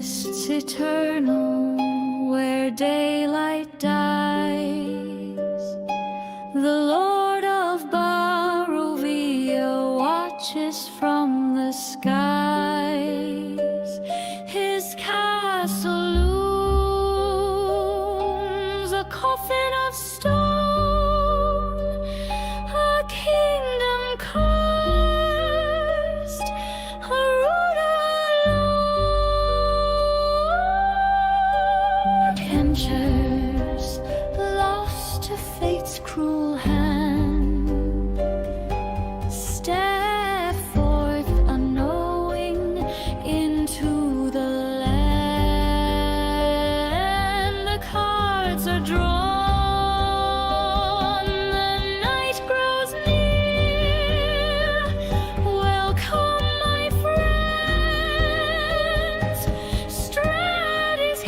mists eternal where daylight dies, the Lord of Barovia watches from the skies. His castle looms, a coffin of stone, a kingdom cursed, a ruler alone. Adventures lost to fate's cruel hand, step forth unknowing into the land. The cards are drawn, the night grows near. Welcome, my friends, Strahd is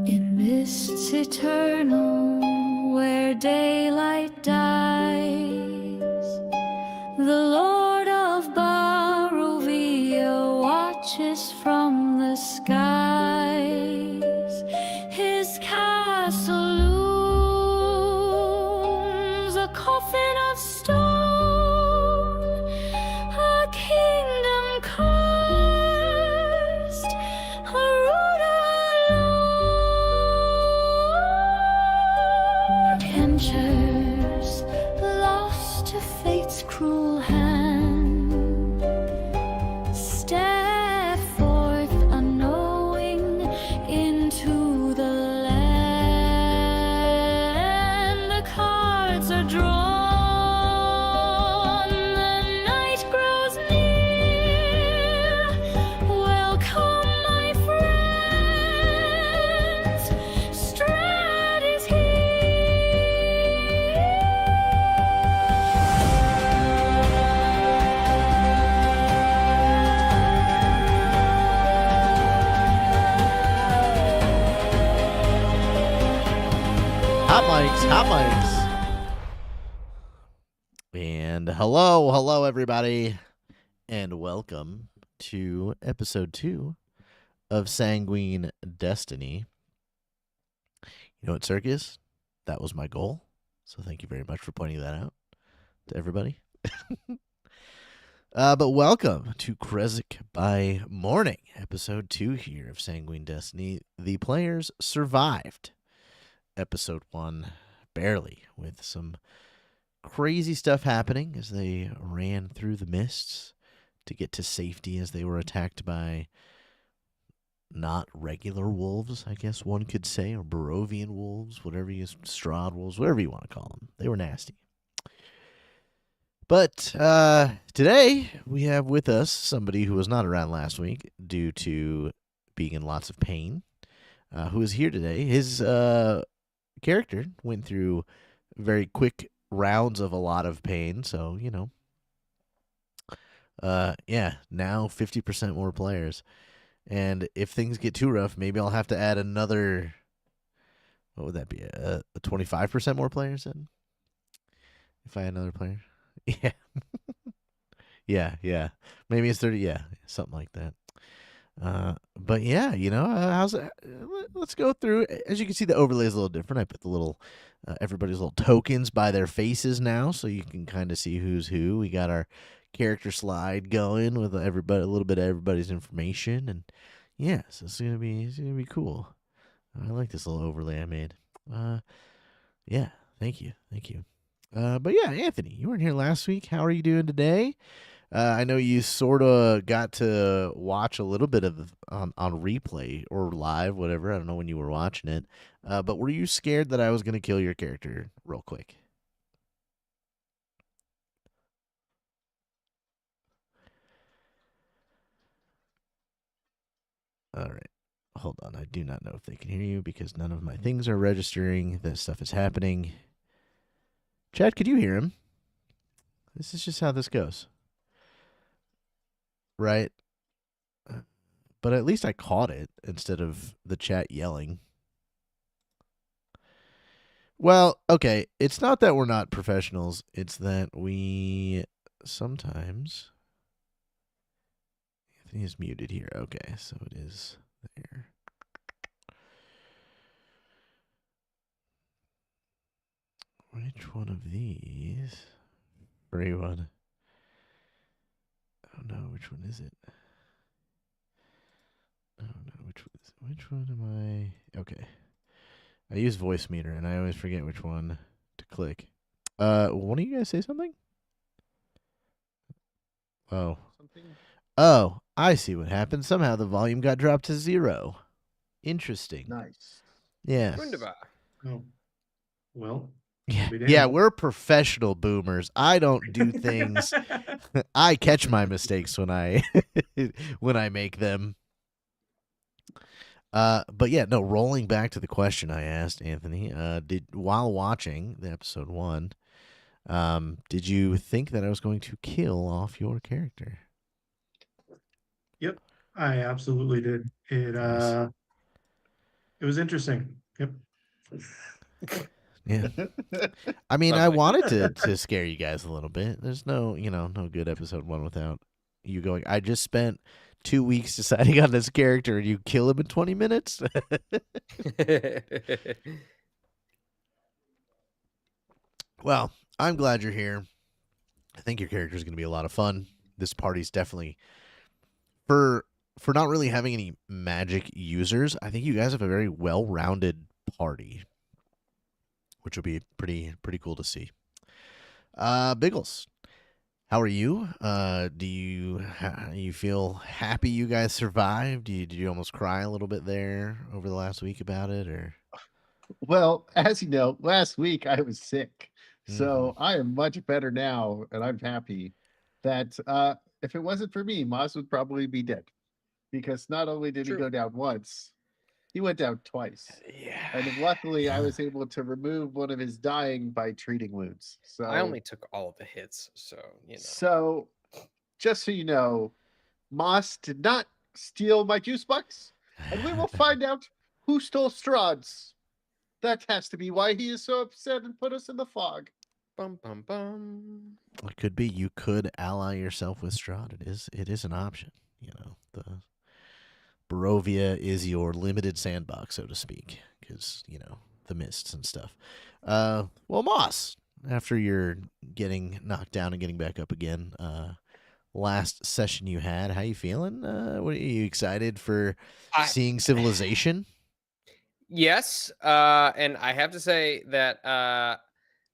in mists eternal where daylight dies, the Lord of Barovia watches from the skies. His castle looms, a coffin of stone, a kingdom cursed, a ruler alone. Adventures lost to fate's cruel hand, step forth unknowing into the land. The cards are drawn, the night grows near. Welcome, my friends, Strahd is Hot mics. And hello, everybody, and welcome to episode 2 of Sanguine Destiny. You know what, Circus? That was my goal, so thank you very much for pointing that out to everybody. But welcome to Krezk by Morning, episode 2 here of Sanguine Destiny. The players survived episode 1 barely, with some crazy stuff happening as they ran through the mists to get to safety as they were attacked by not regular wolves, I guess one could say, or Barovian wolves, whatever you, Strahd wolves, whatever you want to call them. They were nasty. But today we have with us somebody who was not around last week due to being in lots of pain, who is here today. His character went through very quick rounds of a lot of pain, so yeah, now 50% more players, and if things get too rough, maybe I'll have to add another, what would that be, a 25% more players then, if I had another player. yeah maybe it's 30, something like that. But yeah, how's it? Let's go through. As you can see, the overlay is a little different. I put the little everybody's little tokens by their faces now, so you can kind of see who's who. We got our character slide going with everybody, a little bit of everybody's information, and yeah, so it's gonna be cool. I like this little overlay I made. Yeah, thank you. But yeah, Anthony, you weren't here last week. How are you doing today? I know you sort of got to watch a little bit of on replay or live, whatever. I don't know when you were watching it. But were you scared that I was going to kill your character real quick? All right. Hold on. I do not know if they can hear you because none of my things are registering that stuff is happening. Chad, could you hear him? This is just how this goes. Right? But at least I caught it instead of the chat yelling. Well, okay. It's not that we're not professionals. It's that we sometimes. Anthony is muted here. Okay, so it is there. Which one of these? Free one. Oh no, which one is it? Oh no, which one am I? Okay. I use voice meter and I always forget which one to click. One of you guys say something? Oh. Oh, I see what happened. Somehow the volume got dropped to 0. Interesting. Nice. Yeah. Wunderbar. Oh, well. Yeah, we're professional boomers. I don't do things. I catch my mistakes when I when I make them. But yeah, no. Rolling back to the question I asked Anthony, while watching the episode 1, did you think that I was going to kill off your character? Yep, I absolutely did. It Nice. It was interesting. Yep. Yeah. I mean, I Lovely. wanted to scare you guys a little bit. There's no good episode 1 without you going, I just spent 2 weeks deciding on this character and you kill him in 20 minutes? Well, I'm glad you're here. I think your character is going to be a lot of fun. This party's definitely for not really having any magic users. I think you guys have a very well-rounded party, which will be pretty cool to see. Biggles, how are you? Do you feel happy you guys survived? Did you almost cry a little bit there over the last week about it, or? Well, as you know, last week I was sick. So I am much better now, and I'm happy that if it wasn't for me, Moss would probably be dead. Because not only did he go down once, he went down twice. Yeah. And luckily I was able to remove one of his dying by treating wounds. So I only took all of the hits, so you know. So just so you know, Moss did not steal my juice box, and we will find out who stole Strahd's. That has to be why he is so upset and put us in the fog. Bum bum bum. It could be you could ally yourself with Strahd. It is an option. You know, the Barovia is your limited sandbox, so to speak, because the mists and stuff. Well, Moss, after you're getting knocked down and getting back up again, last session you had, how you feeling? What are you excited for seeing civilization? Yes, and I have to say that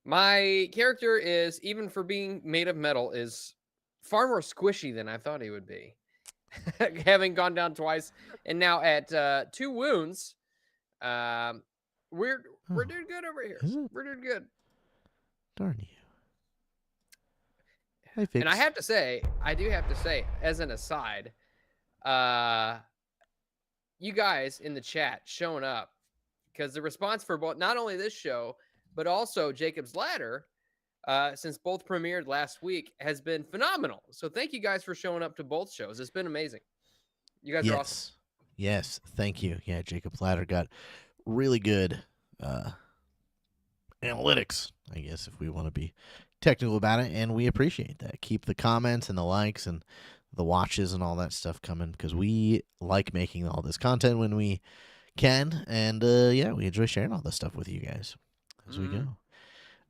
my character is, even for being made of metal, is far more squishy than I thought he would be. Having gone down twice and now at 2 wounds, we're doing good over here. We're doing good. Darn you. Hey, And I do have to say, as an aside, you guys in the chat showing up, because the response for both, not only this show, but also Jacob's Ladder, since both premiered last week, has been phenomenal. So thank you guys for showing up to both shows. It's been amazing. You guys are awesome. Yes, thank you. Yeah, Jacob's Ladder got really good analytics, I guess, if we want to be technical about it, and we appreciate that. Keep the comments and the likes and the watches and all that stuff coming, because we like making all this content when we can, and yeah, we enjoy sharing all this stuff with you guys as we go.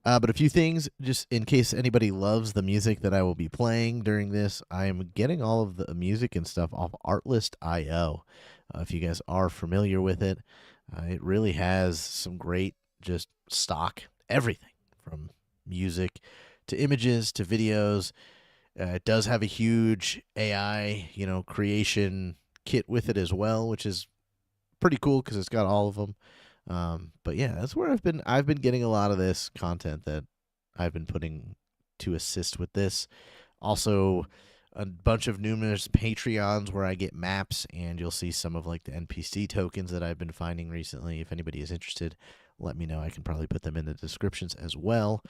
But a few things, just in case anybody loves the music that I will be playing during this, I am getting all of the music and stuff off Artlist.io. If you guys are familiar with it, it really has some great just stock everything from music to images to videos. It does have a huge AI, creation kit with it as well, which is pretty cool because it's got all of them. But yeah, that's where I've been getting a lot of this content that I've been putting to assist with this. Also, a bunch of numerous Patreons where I get maps, and you'll see some of like the NPC tokens that I've been finding recently. If anybody is interested, let me know. I can probably put them in the descriptions as well.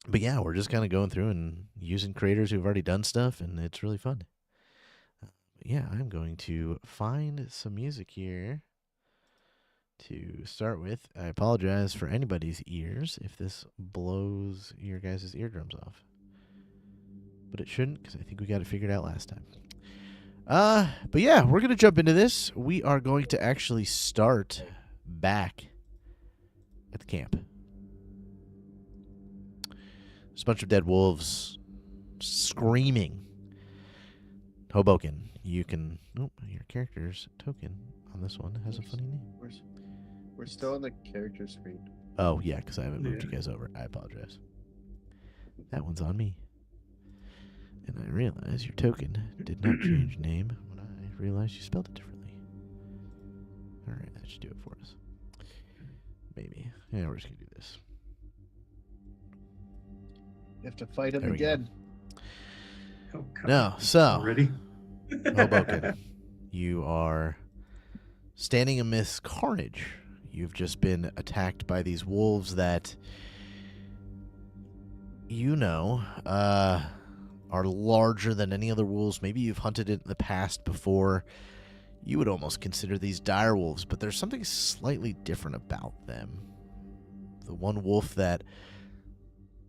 But yeah, we're just kind of going through and using creators who've already done stuff, and it's really fun. Yeah, I'm going to find some music here to start with. I apologize for anybody's ears if this blows your guys' eardrums off. But it shouldn't, because I think we got it figured out last time. But yeah, we're going to jump into this. We are going to actually start back at the camp. There's a bunch of dead wolves screaming. Hobokinn, you can... Oh, your character's token on this one has a funny name. We're still on the character screen. Oh, yeah, because I haven't moved Yeah. you guys over. I apologize. That one's on me. And I realize your token did not change name when I realized you spelled it differently. Alright, that should do it for us. Maybe. Yeah, we're just going to do this. You have to fight him There we go. again. Oh, God. No, so... Already? Hobokinn, you are standing amidst carnage. You've just been attacked by these wolves that are larger than any other wolves. Maybe you've hunted it in the past before. You would almost consider these dire wolves, but there's something slightly different about them. The one wolf that,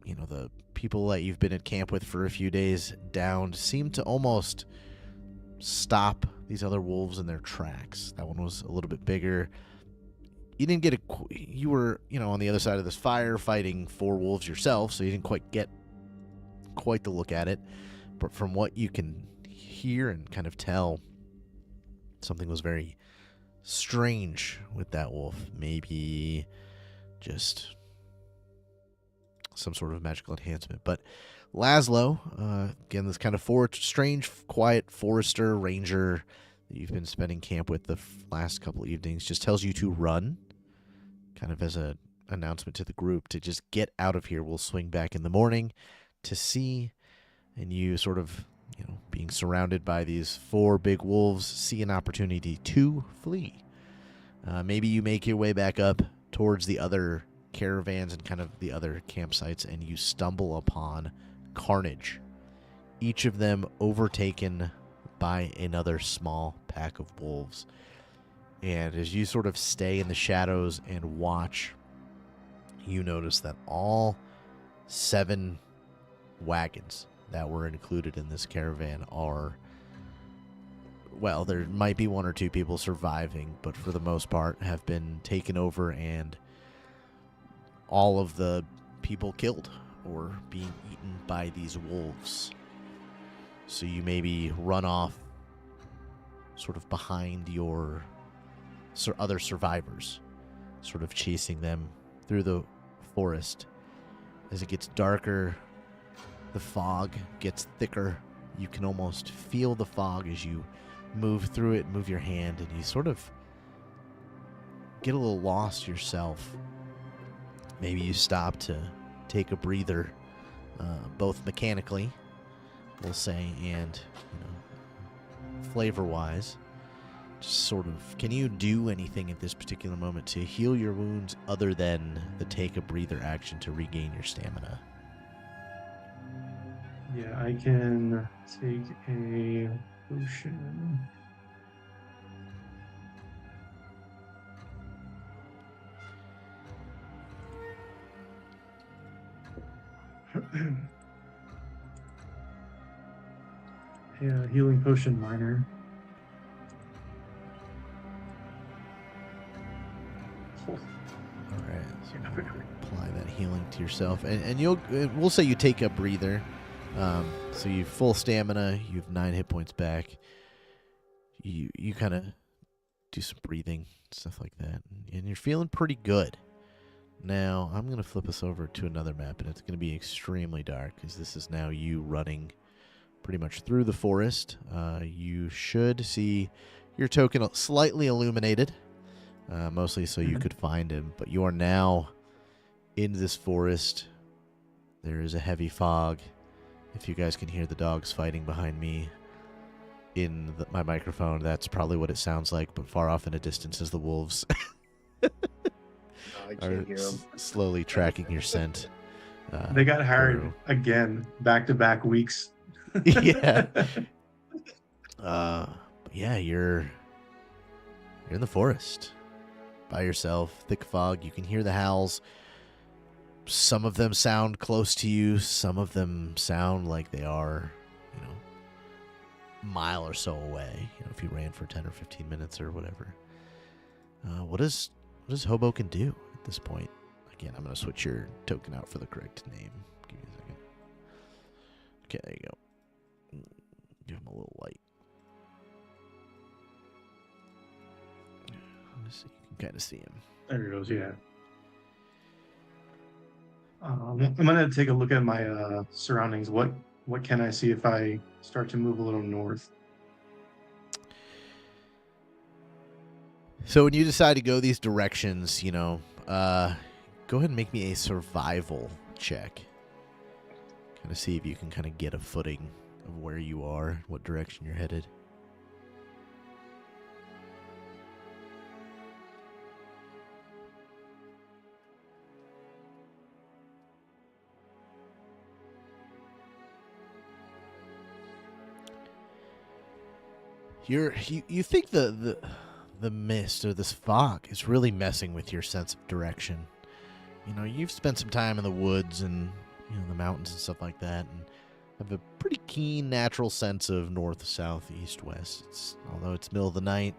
the people that you've been at camp with for a few days downed seem to almost stop these other wolves in their tracks. That one was a little bit bigger. You didn't get you were, on the other side of this fire fighting 4 wolves yourself, so you didn't quite get the look at it. But from what you can hear and kind of tell, something was very strange with that wolf. Maybe just some sort of magical enhancement. But Laszlo, again, this kind of strange, quiet forester ranger that you've been spending camp with the last couple of evenings, just tells you to run, kind of as an announcement to the group to just get out of here. We'll swing back in the morning to see, and you sort of, being surrounded by these 4 big wolves, see an opportunity to flee. Maybe you make your way back up towards the other caravans and kind of the other campsites, and you stumble upon carnage, each of them overtaken by another small pack of wolves. And as you sort of stay in the shadows and watch, you notice that all 7 wagons that were included in this caravan are, well, there might be 1 or 2 people surviving, but for the most part have been taken over, and all of the people killed or being eaten by these wolves. So you maybe run off sort of behind your other survivors, sort of chasing them through the forest. As it gets darker, the fog gets thicker. You can almost feel the fog as you move through it, move your hand, and you sort of get a little lost yourself. Maybe you stop to take a breather, both mechanically, we'll say, and flavor-wise. Just sort of, can you do anything at this particular moment to heal your wounds other than the take a breather action to regain your stamina? Yeah, I can take a potion. Yeah, healing potion minor. All right, so apply that healing to yourself, and we'll say you take a breather. So you have full stamina. You have 9 hit points back. You kind of do some breathing, stuff like that, and you're feeling pretty good. Now, I'm going to flip us over to another map, and it's going to be extremely dark, because this is now you running pretty much through the forest. You should see your token slightly illuminated, mostly so you could find him, but you are now in this forest. There is a heavy fog. If you guys can hear the dogs fighting behind me in my microphone, that's probably what it sounds like, but far off in a distance is the wolves. I are can't hear them. slowly tracking your scent. They got hired through. again, back-to-back weeks. Yeah. But yeah, you're in the forest by yourself, thick fog. You can hear the howls. Some of them sound close to you. Some of them sound like they are, a mile or so away. If you ran for 10 or 15 minutes or whatever. What does Hobokinn do at this point? Again, I'm going to switch your token out for the correct name. Give me a second. Okay, there you go. Give him a little light. Let's see. You can kind of see him. There he goes, yeah. I'm gonna take a look at my surroundings. What can I see if I start to move a little north? So when you decide to go these directions, go ahead and make me a survival check. Kind of see if you can kind of get a footing of where you are, what direction you're headed. You think the mist or this fog is really messing with your sense of direction. You've spent some time in the woods and the mountains and stuff like that, and have a pretty keen natural sense of north, south, east, west. Although it's middle of the night,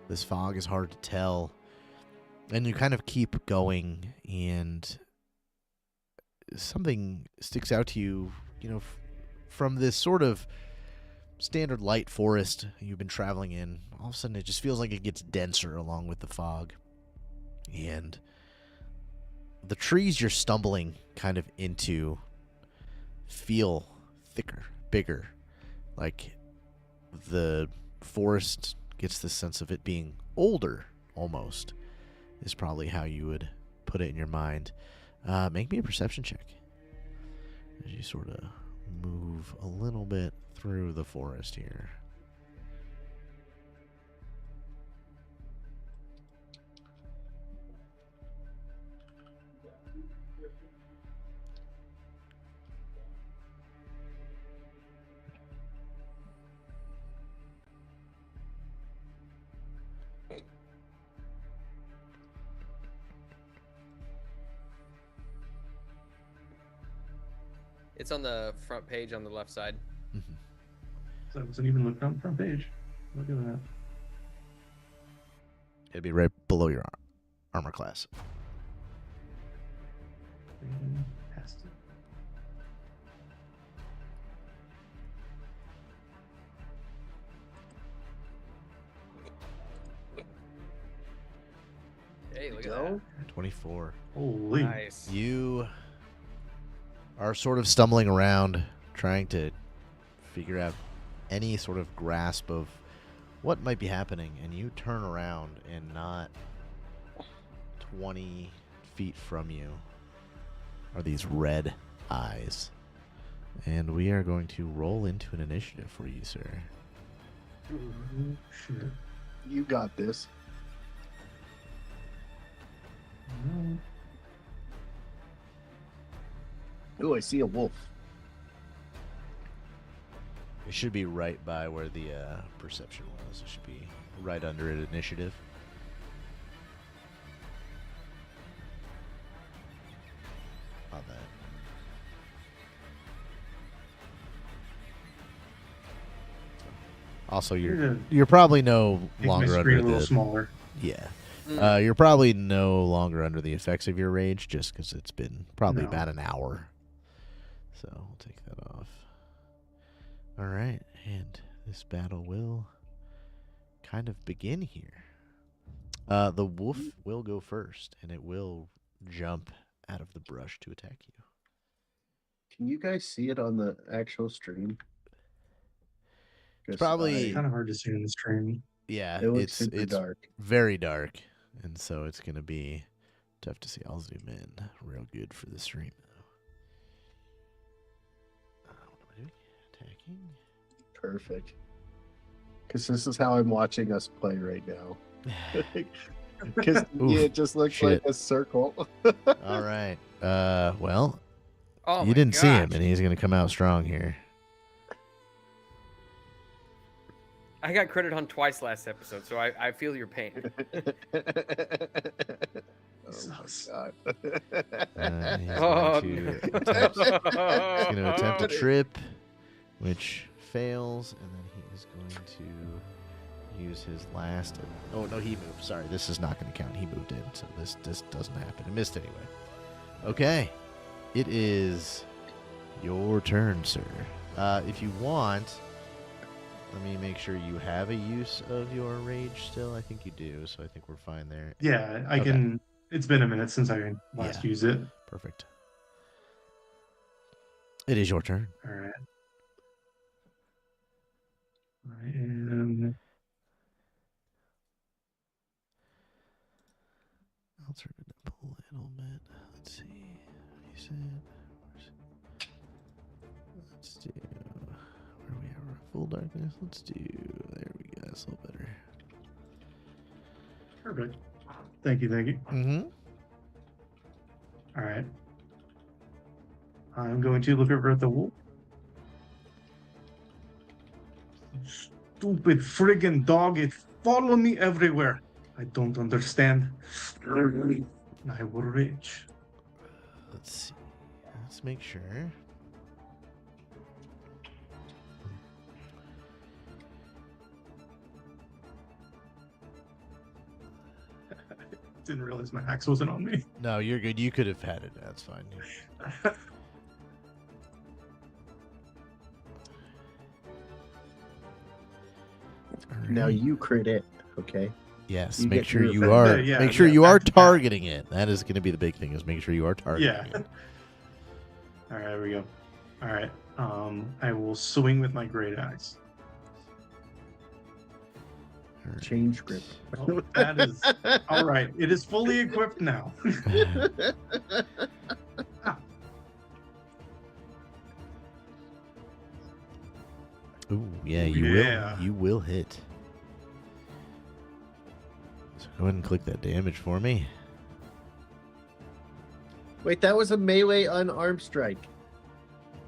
this fog is hard to tell, and you kind of keep going, and something sticks out to you. From this sort of standard light forest you've been traveling in, all of a sudden it just feels like it gets denser along with the fog. And the trees you're stumbling kind of into feel thicker, bigger. Like the forest gets the sense of it being older, almost, is probably how you would put it in your mind. Make me a perception check as you sort of move a little bit through the forest here. It's on the front page on the left side. Mm-hmm. So I wasn't even looking on the front page. Look at that. It'd be right below your armor class. Fantastic. Hey, look at Go. 24. Holy. that. Nice. You are sort of stumbling around, trying to figure out any sort of grasp of what might be happening, and you turn around, and not 20 feet from you are these red eyes. And we are going to roll into an initiative for you, sir. Oh, shit. You got this. No. Ooh, I see a wolf. It should be right by where the perception was. It should be right under it, initiative. On that. Also, you're probably no Make my longer screen a under little the smaller. yeah. Mm. You're probably no longer under the effects of your rage, just because it's been probably No. about an hour. So we'll take that off. All right, and this battle will kind of begin here. The wolf will go first, and it will jump out of the brush to attack you. Can you guys see it on the actual stream? It's 'Cause probably Kind of hard to see in the stream. yeah. it looks It's super dark. very dark, and so it's gonna be tough to see. I'll zoom in real good for the stream. What am I doing? Attacking. Perfect. Because this is how I'm watching us play right now. Because Oof, it just looks shit. like a circle. All right. Well, Oh, you my didn't see him, gosh. and he's gonna come out strong here. I got credit on twice last episode, so I feel your pain. Oh my god. He's Oh, going no. to attempt, he's going to attempt a trip, which fails, and then he is going to use his last. Oh no, he moved. Sorry, this is not going to count. He moved in, so this doesn't happen. It missed anyway. Okay, it is your turn, sir. If you want, let me make sure you have a use of your rage still. I think you do, so I think we're fine there. Yeah, I Okay. can. It's been a minute since I last Yeah. used it. Perfect. It is your turn. All right. I am. I'll turn it up a little bit. Let's see. He said, let's do. Where we are, full darkness. Let's do. There we go. That's a little better. Perfect. Thank you. Thank you. Mm-hmm. All right. I'm going to look over at the wolf. Stupid friggin' dog! It follow me everywhere. I don't understand. I will rage. Let's see. Let's make sure. Didn't realize my axe wasn't on me. No, you're good. You could have had it. That's fine. Now Alright. you crit it, okay? Yes, you make get sure your you effect. are. Yeah, make sure yeah, you are back to back. targeting it. That is going to be the big thing. Is make sure you are targeting Yeah. it. All right, there we go. All right. I will swing with my great axe. Alright. Change grip. Oh, that is all right. It is fully equipped now. Ooh, yeah, you Yeah. will. You will hit. So go ahead and click that damage for me. Wait, that was a melee unarmed strike.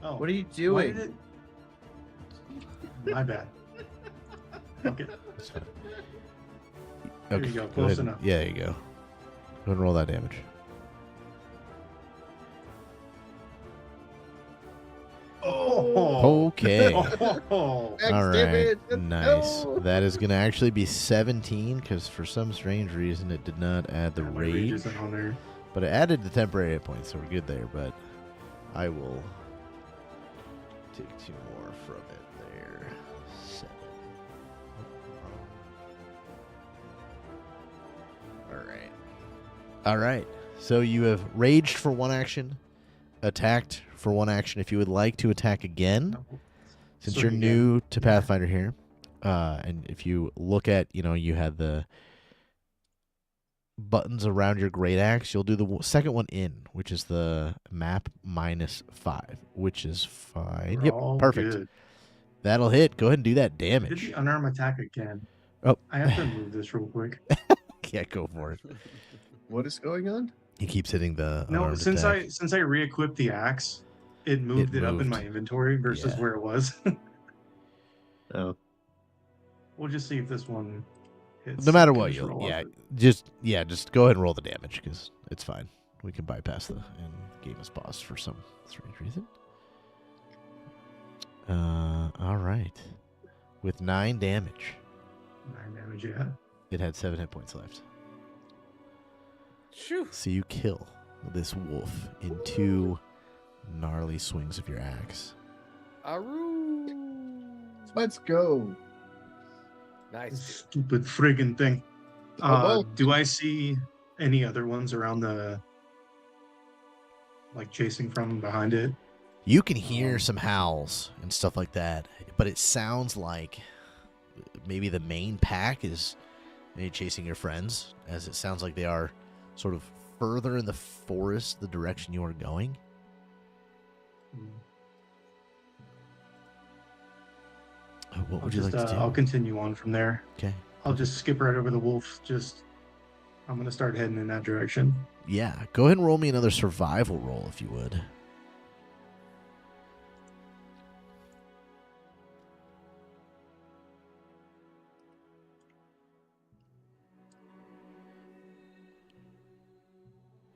Oh, What are you why doing? did it- My bad. Okay. That's fine. There Okay, you go, go close ahead. enough. Yeah, there you go. Go ahead and roll that damage. Oh. Okay. Oh. X All right. damage. Nice. No. That is going to actually be 17 because for some strange reason it did not add the My rage. isn't on there. But it added the temporary hit points, so we're good there. But I will take 2 more from it there. 7. Alright. Alright. So you have raged for 1 action, attacked for 1 action. If you would like to attack again, No. since So you're you new to yeah. Pathfinder here, and if you look at, you had the buttons around your great axe, you'll do the second one in, which is the map -5, which is fine. We're Yep, all perfect. good. That'll hit. Go ahead and do that Did damage. the unarmed attack again? Oh, I have to move this real quick. yeah, go for it. What is going on? He keeps hitting the No, unarmed since attack. I re-equipped the axe, it moved it up in moved. my inventory versus Yeah. where it was. Oh, We'll just see if this one hits. No matter Can what, just roll off it. just go ahead and roll the damage because it's fine. We can bypass the game is paused for some strange reason. All right. With 9 damage, 9 damage, yeah. it had 7 hit points left. Shoo. So you kill this wolf in 2 gnarly swings of your axe. Aroo. let's go. Nice. Stupid friggin' thing. Oh, well. Do I see any other ones around the like chasing from behind it? You can hear some howls and stuff like that, but it sounds like maybe the main pack is maybe chasing your friends, as it sounds like they are sort of further in the forest, the direction you are going. What would you like to do? I'll continue on from there. Okay. I'll just skip right over the wolf. I'm gonna start heading in that direction. Yeah, go ahead and roll me another survival roll if you would.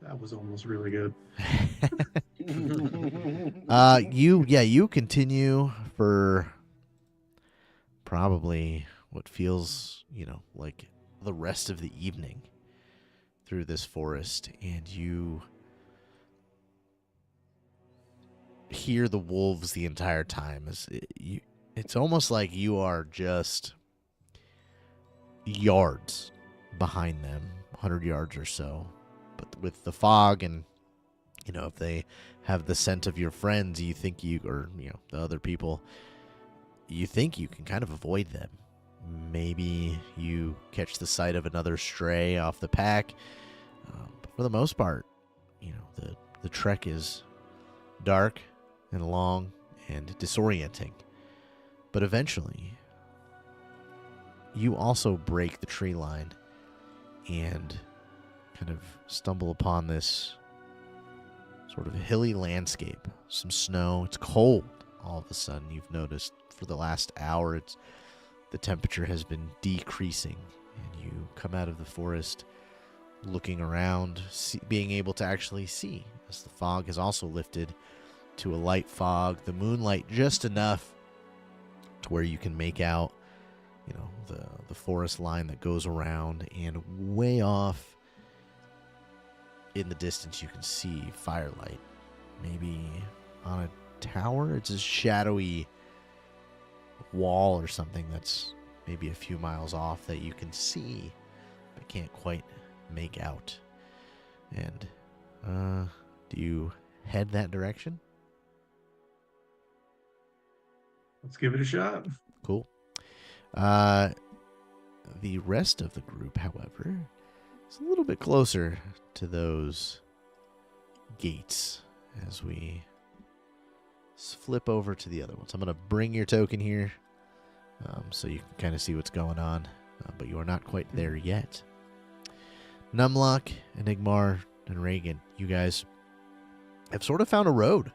That was almost really good. You continue for probably what feels, like the rest of the evening through this forest, and you hear the wolves the entire time. It's almost like you are just yards behind them, 100 yards or so. But with the fog and, if they have the scent of your friends, you think the other people, you think you can kind of avoid them. Maybe you catch the sight of another stray off the pack. But for the most part, the trek is dark and long and disorienting. But eventually, you also break the tree line and kind of stumble upon this sort of hilly landscape. Some snow. It's cold all of a sudden. You've noticed for the last hour the temperature has been decreasing, and you come out of the forest looking around, being able to actually see, as the fog has also lifted to a light fog, the moonlight just enough to where you can make out, the forest line that goes around, and way off in the distance you can see firelight, maybe on a tower. It's a shadowy wall or something that's maybe a few miles off that you can see but can't quite make out. And do you head that direction? Let's give it a shot. Cool. The rest of the group, however, is a little bit closer to those gates as we flip over to the other ones. I'm going to bring your token here so you can kind of see what's going on, but you are not quite there yet. Numlock, Enigmar, and Reagan, you guys have sort of found a road.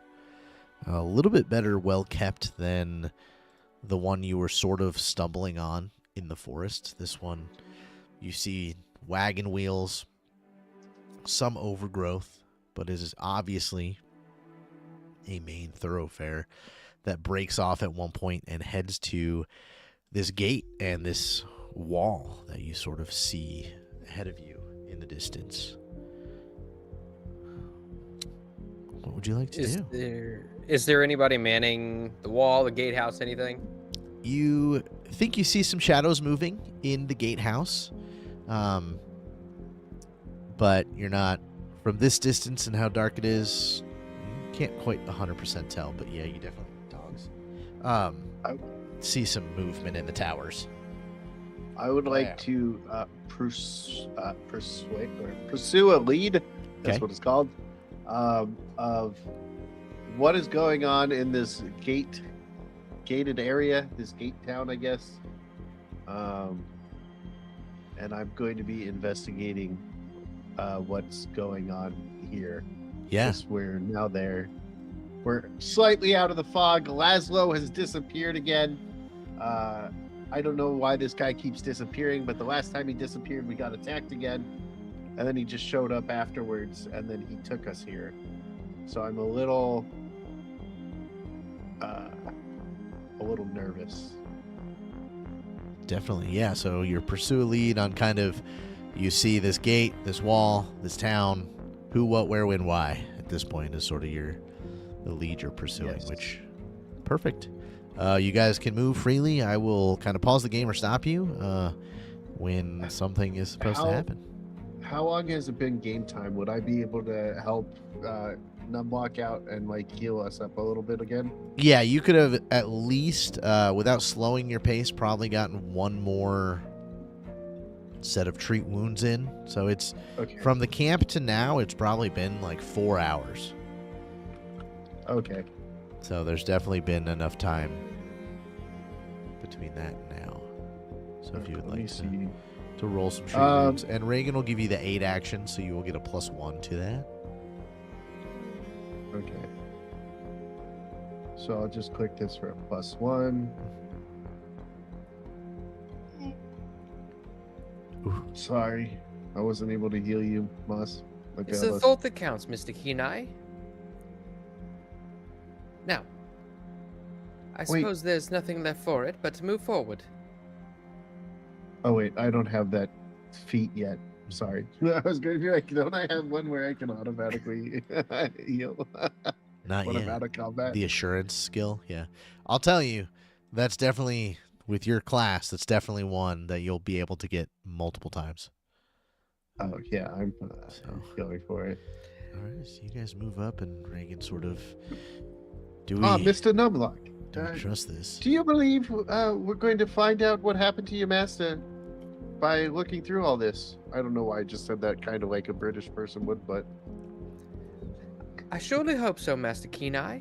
A little bit better well kept than the one you were sort of stumbling on in the forest. This one, you see wagon wheels, some overgrowth, but it is obviously a main thoroughfare that breaks off at one point and heads to this gate and this wall that you sort of see ahead of you in the distance. What would you like to do? Is there anybody manning the wall, the gatehouse, anything? You think you see some shadows moving in the gatehouse, but you're not, from this distance and how dark it is, you can't quite 100% tell, but yeah, you definitely dogs. See some movement in the towers. I would like to pursue a lead. That's what it's called. Of what is going on in this gated area, this gate town, I guess. And I'm going to be investigating what's going on here. Yes, we're now there. We're slightly out of the fog. Laszlo has disappeared again. I don't know why this guy keeps disappearing, but the last time he disappeared, we got attacked again. And then he just showed up afterwards, and then he took us here. So I'm a little nervous. Definitely, yeah. So you pursue a lead on kind of, you see this gate, this wall, this town, who, what, where, when, why. At this point is sort of the lead you're pursuing, Yes. which, perfect. You guys can move freely. I will kind of pause the game or stop you when something is supposed to happen. how long has it been game time? Would I be able to help Numlock out and like heal us up a little bit again? Yeah, you could have at least, without slowing your pace, probably gotten one more set of treat wounds in. So it's Okay. from the camp to now, it's probably been like 4 hours. Okay. So there's definitely been enough time between that and now. So if you would Let me like see. to roll some treat wounds, and Reagan will give you the 8 action, so you will get a +1 to that. Okay. So I'll just click this for a +1. Ooh. Sorry, I wasn't able to heal you, Moss. Like It's I the was- thought that counts, Mr. Kenai. Now, I Wait. suppose there's nothing left for it but to move forward. Oh wait, I don't have that feat yet. Sorry. I was going to be like, don't I have one where I can automatically heal Not when I'm yet. out of combat? The assurance skill, yeah. I'll tell you, that's definitely, with your class, that's definitely one that you'll be able to get multiple times. Oh yeah, I'm So. going for it. All right, so you guys move up, and Reagan sort of, do we, Mr. Numlock, do we trust this? do you believe we're going to find out what happened to your master by looking through all this? I don't know why I just said that kind of like a British person would, but I surely hope so, Master Kenai.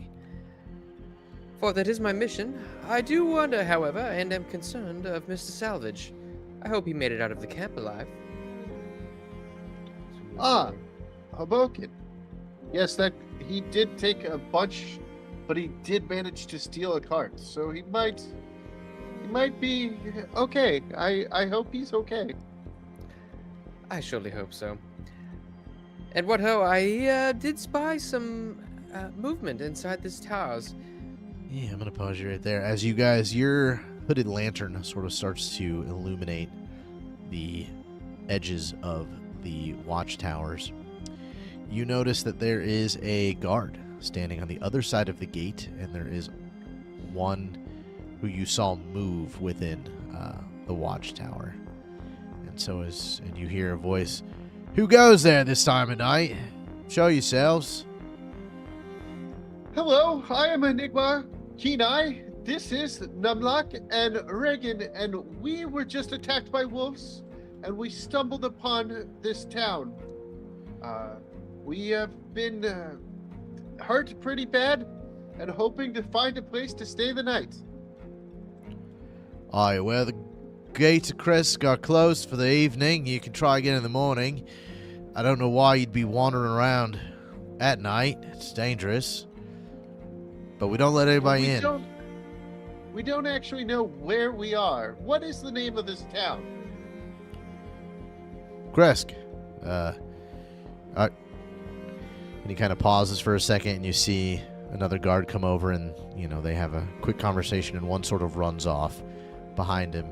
For that is my mission. I do wonder, however, and am concerned of Mr. Salvage. I hope he made it out of the camp alive. Hobokinn. Yes, that he did take a bunch, but he did manage to steal a cart, so he might be okay. I hope he's okay. I surely hope so. And what ho, I did spy some movement inside this towers. Yeah, I'm going to pause you right there. As you guys, your hooded lantern sort of starts to illuminate the edges of the watchtowers. You notice that there is a guard standing on the other side of the gate, and there is one who you saw move within the watchtower. And you hear a voice, "Who goes there this time of night? Show yourselves." Hello, I am Enigma Kenai. This is Numlock and Reagan, and we were just attacked by wolves, and we stumbled upon this town. We have been hurt pretty bad, and hoping to find a place to stay the night. Aye, well, the gates of Krezk are closed for the evening. You can try again in the morning. I don't know why you'd be wandering around at night. It's dangerous. But we don't let anybody in. We don't actually know where we are. What is the name of this town? Krezk. And he kind of pauses for a second, and you see another guard come over, and, they have a quick conversation, and one sort of runs off behind him.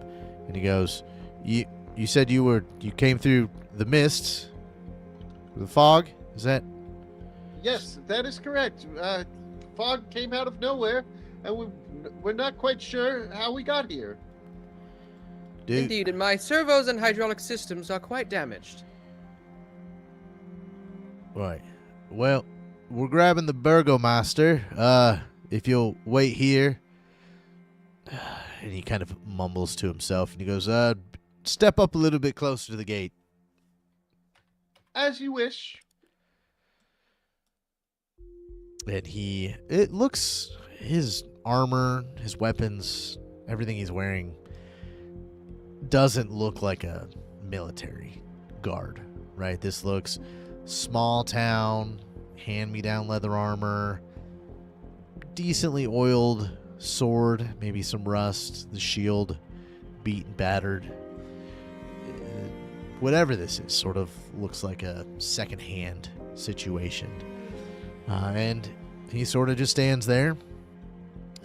And he goes, You said you came through the mist, the fog? Is that? Yes, that is correct. Fog came out of nowhere, and we're not quite sure how we got here. Dude, Indeed, and my servos and hydraulic systems are quite damaged. right. Well, we're grabbing the Burgomaster. If you'll wait here. And he kind of mumbles to himself, and he goes, step up a little bit closer to the gate. As you wish. And it looks, his armor, his weapons, everything he's wearing doesn't look like a military guard, right? This looks small town, hand-me-down leather armor, decently oiled sword, maybe some rust, the shield beat and battered. Whatever this is, sort of looks like a second-hand situation. And he sort of just stands there,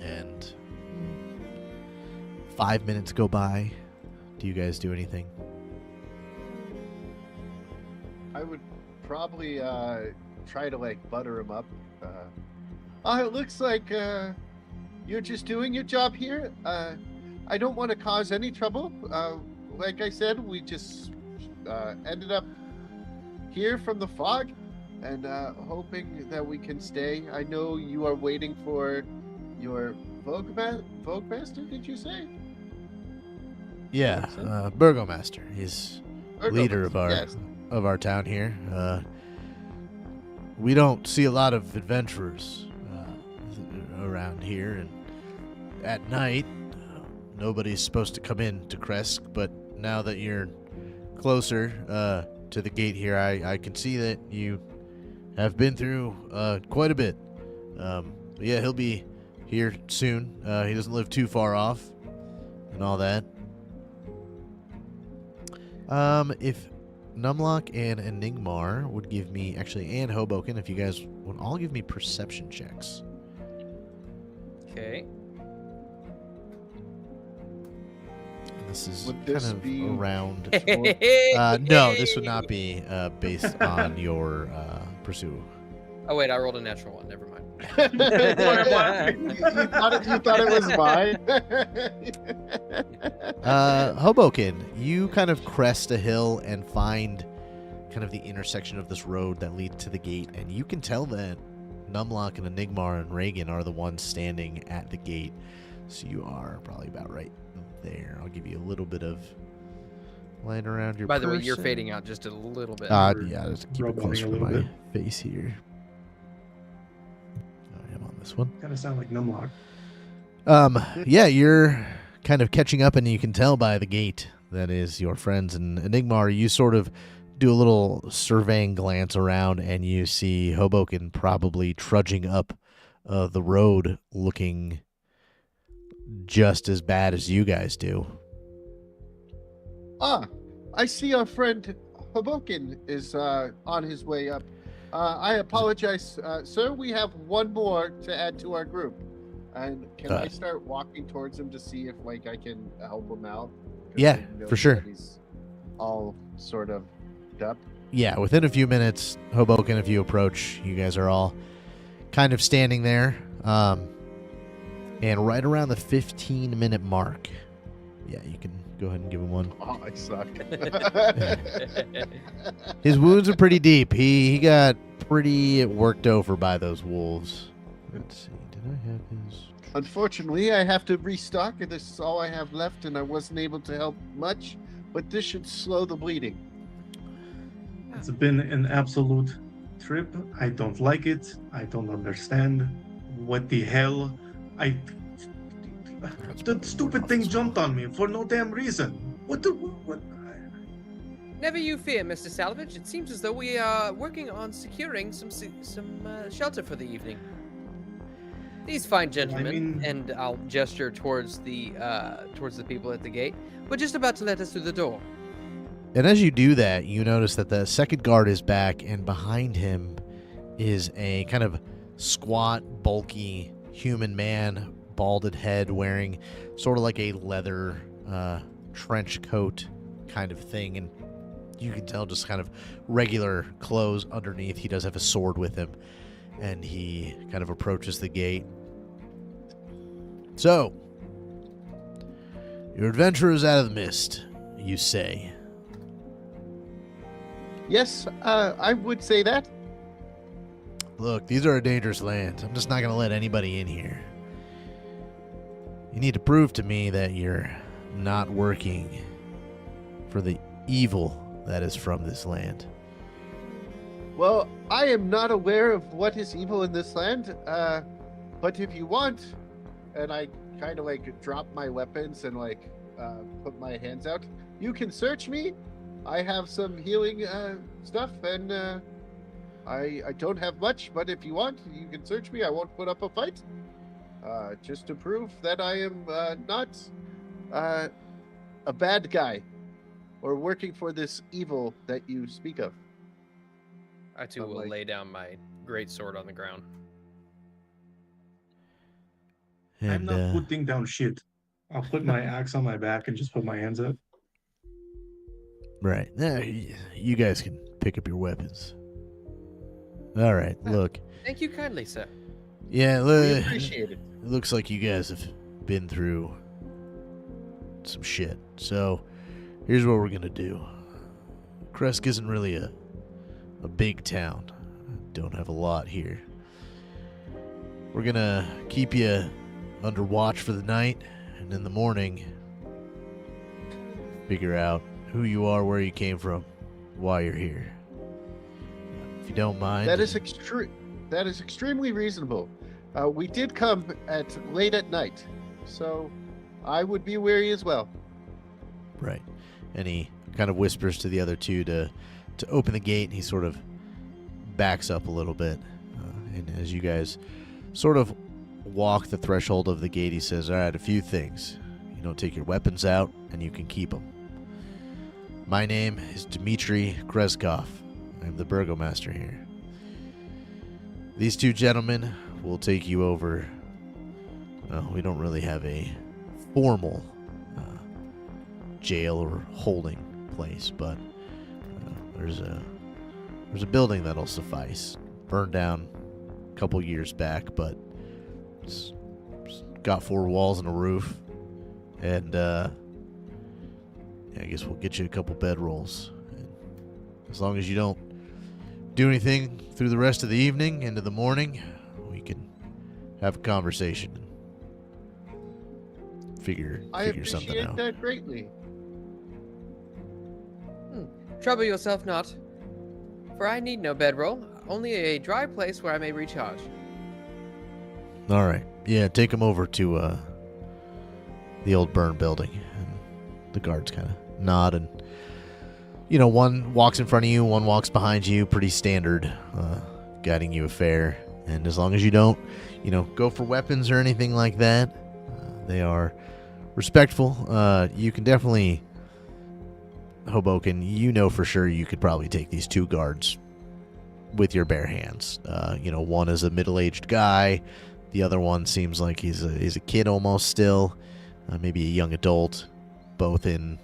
and 5 minutes go by. Do you guys do anything? I would probably try to butter him up. It looks like you're just doing your job here. I don't want to cause any trouble. Like I said, we just ended up here from the fog, and hoping that we can stay. I know you are waiting for your Vogue Master, did you say? Yeah, Burgomaster. He's leader of Burgomaster, yes. our town here. We don't see a lot of adventurers around here, and at night, nobody's supposed to come in to Krezk. But now that you're closer to the gate here, I can see that you have been through quite a bit. But yeah, he'll be here soon. He doesn't live too far off, and all that. If Numlock and Enigmar would give me, actually, and Hobokinn, if you guys would all give me perception checks. Okay. This is Would kind this of be- around. No, this would not be based on your pursuit. Oh wait, I rolled a natural one. Never mind. You thought it was mine? Hobokinn, you kind of crest a hill and find kind of the intersection of this road that leads to the gate, and you can tell that Numlock and Enigmar and Reagan are the ones standing at the gate. So you are probably about right there. I'll give you a little bit of light around your By the way, you're person. fading out just a little bit. Yeah, just keep it Roboting closer a to little my bit. face here. I am on this one. Kind of sound like Numlock. Yeah, you're kind of catching up, and you can tell by the gate that is your friends. And Enigmar, you sort of do a little surveying glance around, and you see Hobokinn probably trudging up the road, looking just as bad as you guys do. I see our friend Hobokinn is on his way up. I apologize, sir. We have one more to add to our group. And can I start walking towards him to see if I can help him out? 'Cause Yeah, I know for sure. that He's all sort of up. Yeah, within a few minutes, Hobokinn, if you approach, you guys are all kind of standing there. And right around the 15-minute mark, yeah, you can go ahead and give him one. Oh, I suck. His wounds are pretty deep. He got pretty worked over by those wolves. Let's see, did I have his? Unfortunately, I have to restock, and this is all I have left, and I wasn't able to help much, but this should slow the bleeding. It's been an absolute trip. I don't like it. I don't understand. What the hell? The stupid thing jumped on me for no damn reason. What? Never you fear, Mr. Salvage. It seems as though we are working on securing some shelter for the evening. These fine gentlemen, and I'll gesture towards the people at the gate, were just about to let us through the door. And as you do that, you notice that the second guard is back, and behind him is a kind of squat, bulky human man, balded head, wearing sort of like a leather trench coat kind of thing, and you can tell just kind of regular clothes underneath. He does have a sword with him, and he kind of approaches the gate. So, your adventure is out of the mist, you say. Yes, I would say that. Look, these are a dangerous land. I'm just not going to let anybody in here. You need to prove to me that you're not working for the evil that is from this land. Well, I am not aware of what is evil in this land, but if you want, and I kind of drop my weapons and put my hands out, you can search me. I have some healing stuff, and I don't have much, but if you want, you can search me. I won't put up a fight, just to prove that I am not a bad guy or working for this evil that you speak of. I too will lay down my great sword on the ground. And, I'm not putting down shit. I'll put my axe on my back and just put my hands up. Right. Now, you guys can pick up your weapons. All right, look. Thank you kindly, sir. Yeah, We appreciate it. It looks like you guys have been through some shit. So, here's what we're going to do. Krezk isn't really a a big town. Don't have a lot here. We're gonna keep you under watch for the night, and in the morning, figure out who you are, where you came from, why you're here. If you don't mind. That is extremely reasonable. We did come late at night, so I would be wary as well. Right. And he kind of whispers to the other two to open the gate. He sort of backs up a little bit. And as you guys sort of walk the threshold of the gate, he says, all right, a few things. You don't take your weapons out, and you can keep them. My name is Dmitry Krezkov. I'm the burgomaster here. These two gentlemen will take you over. Well, we don't really have a formal jail or holding place, but there's a building that'll suffice. Burned down a couple years back, but it's got 4 walls and a roof, and I guess we'll get you a couple bedrolls. And as long as you don't do anything through the rest of the evening into the morning, we can have a conversation and figure something out. I appreciate that greatly. Trouble yourself not, for I need no bedroll, only a dry place where I may recharge. All right. Yeah, take them over to the old burn building. And the guards kind of nod, and one walks in front of you, one walks behind you, pretty standard guiding you affair. And as long as you don't, go for weapons or anything like that, they are respectful. You can definitely, Hobokinn, for sure you could probably take these 2 guards with your bare hands. One is a middle-aged guy. The other one seems like he's a kid almost still, maybe a young adult, both in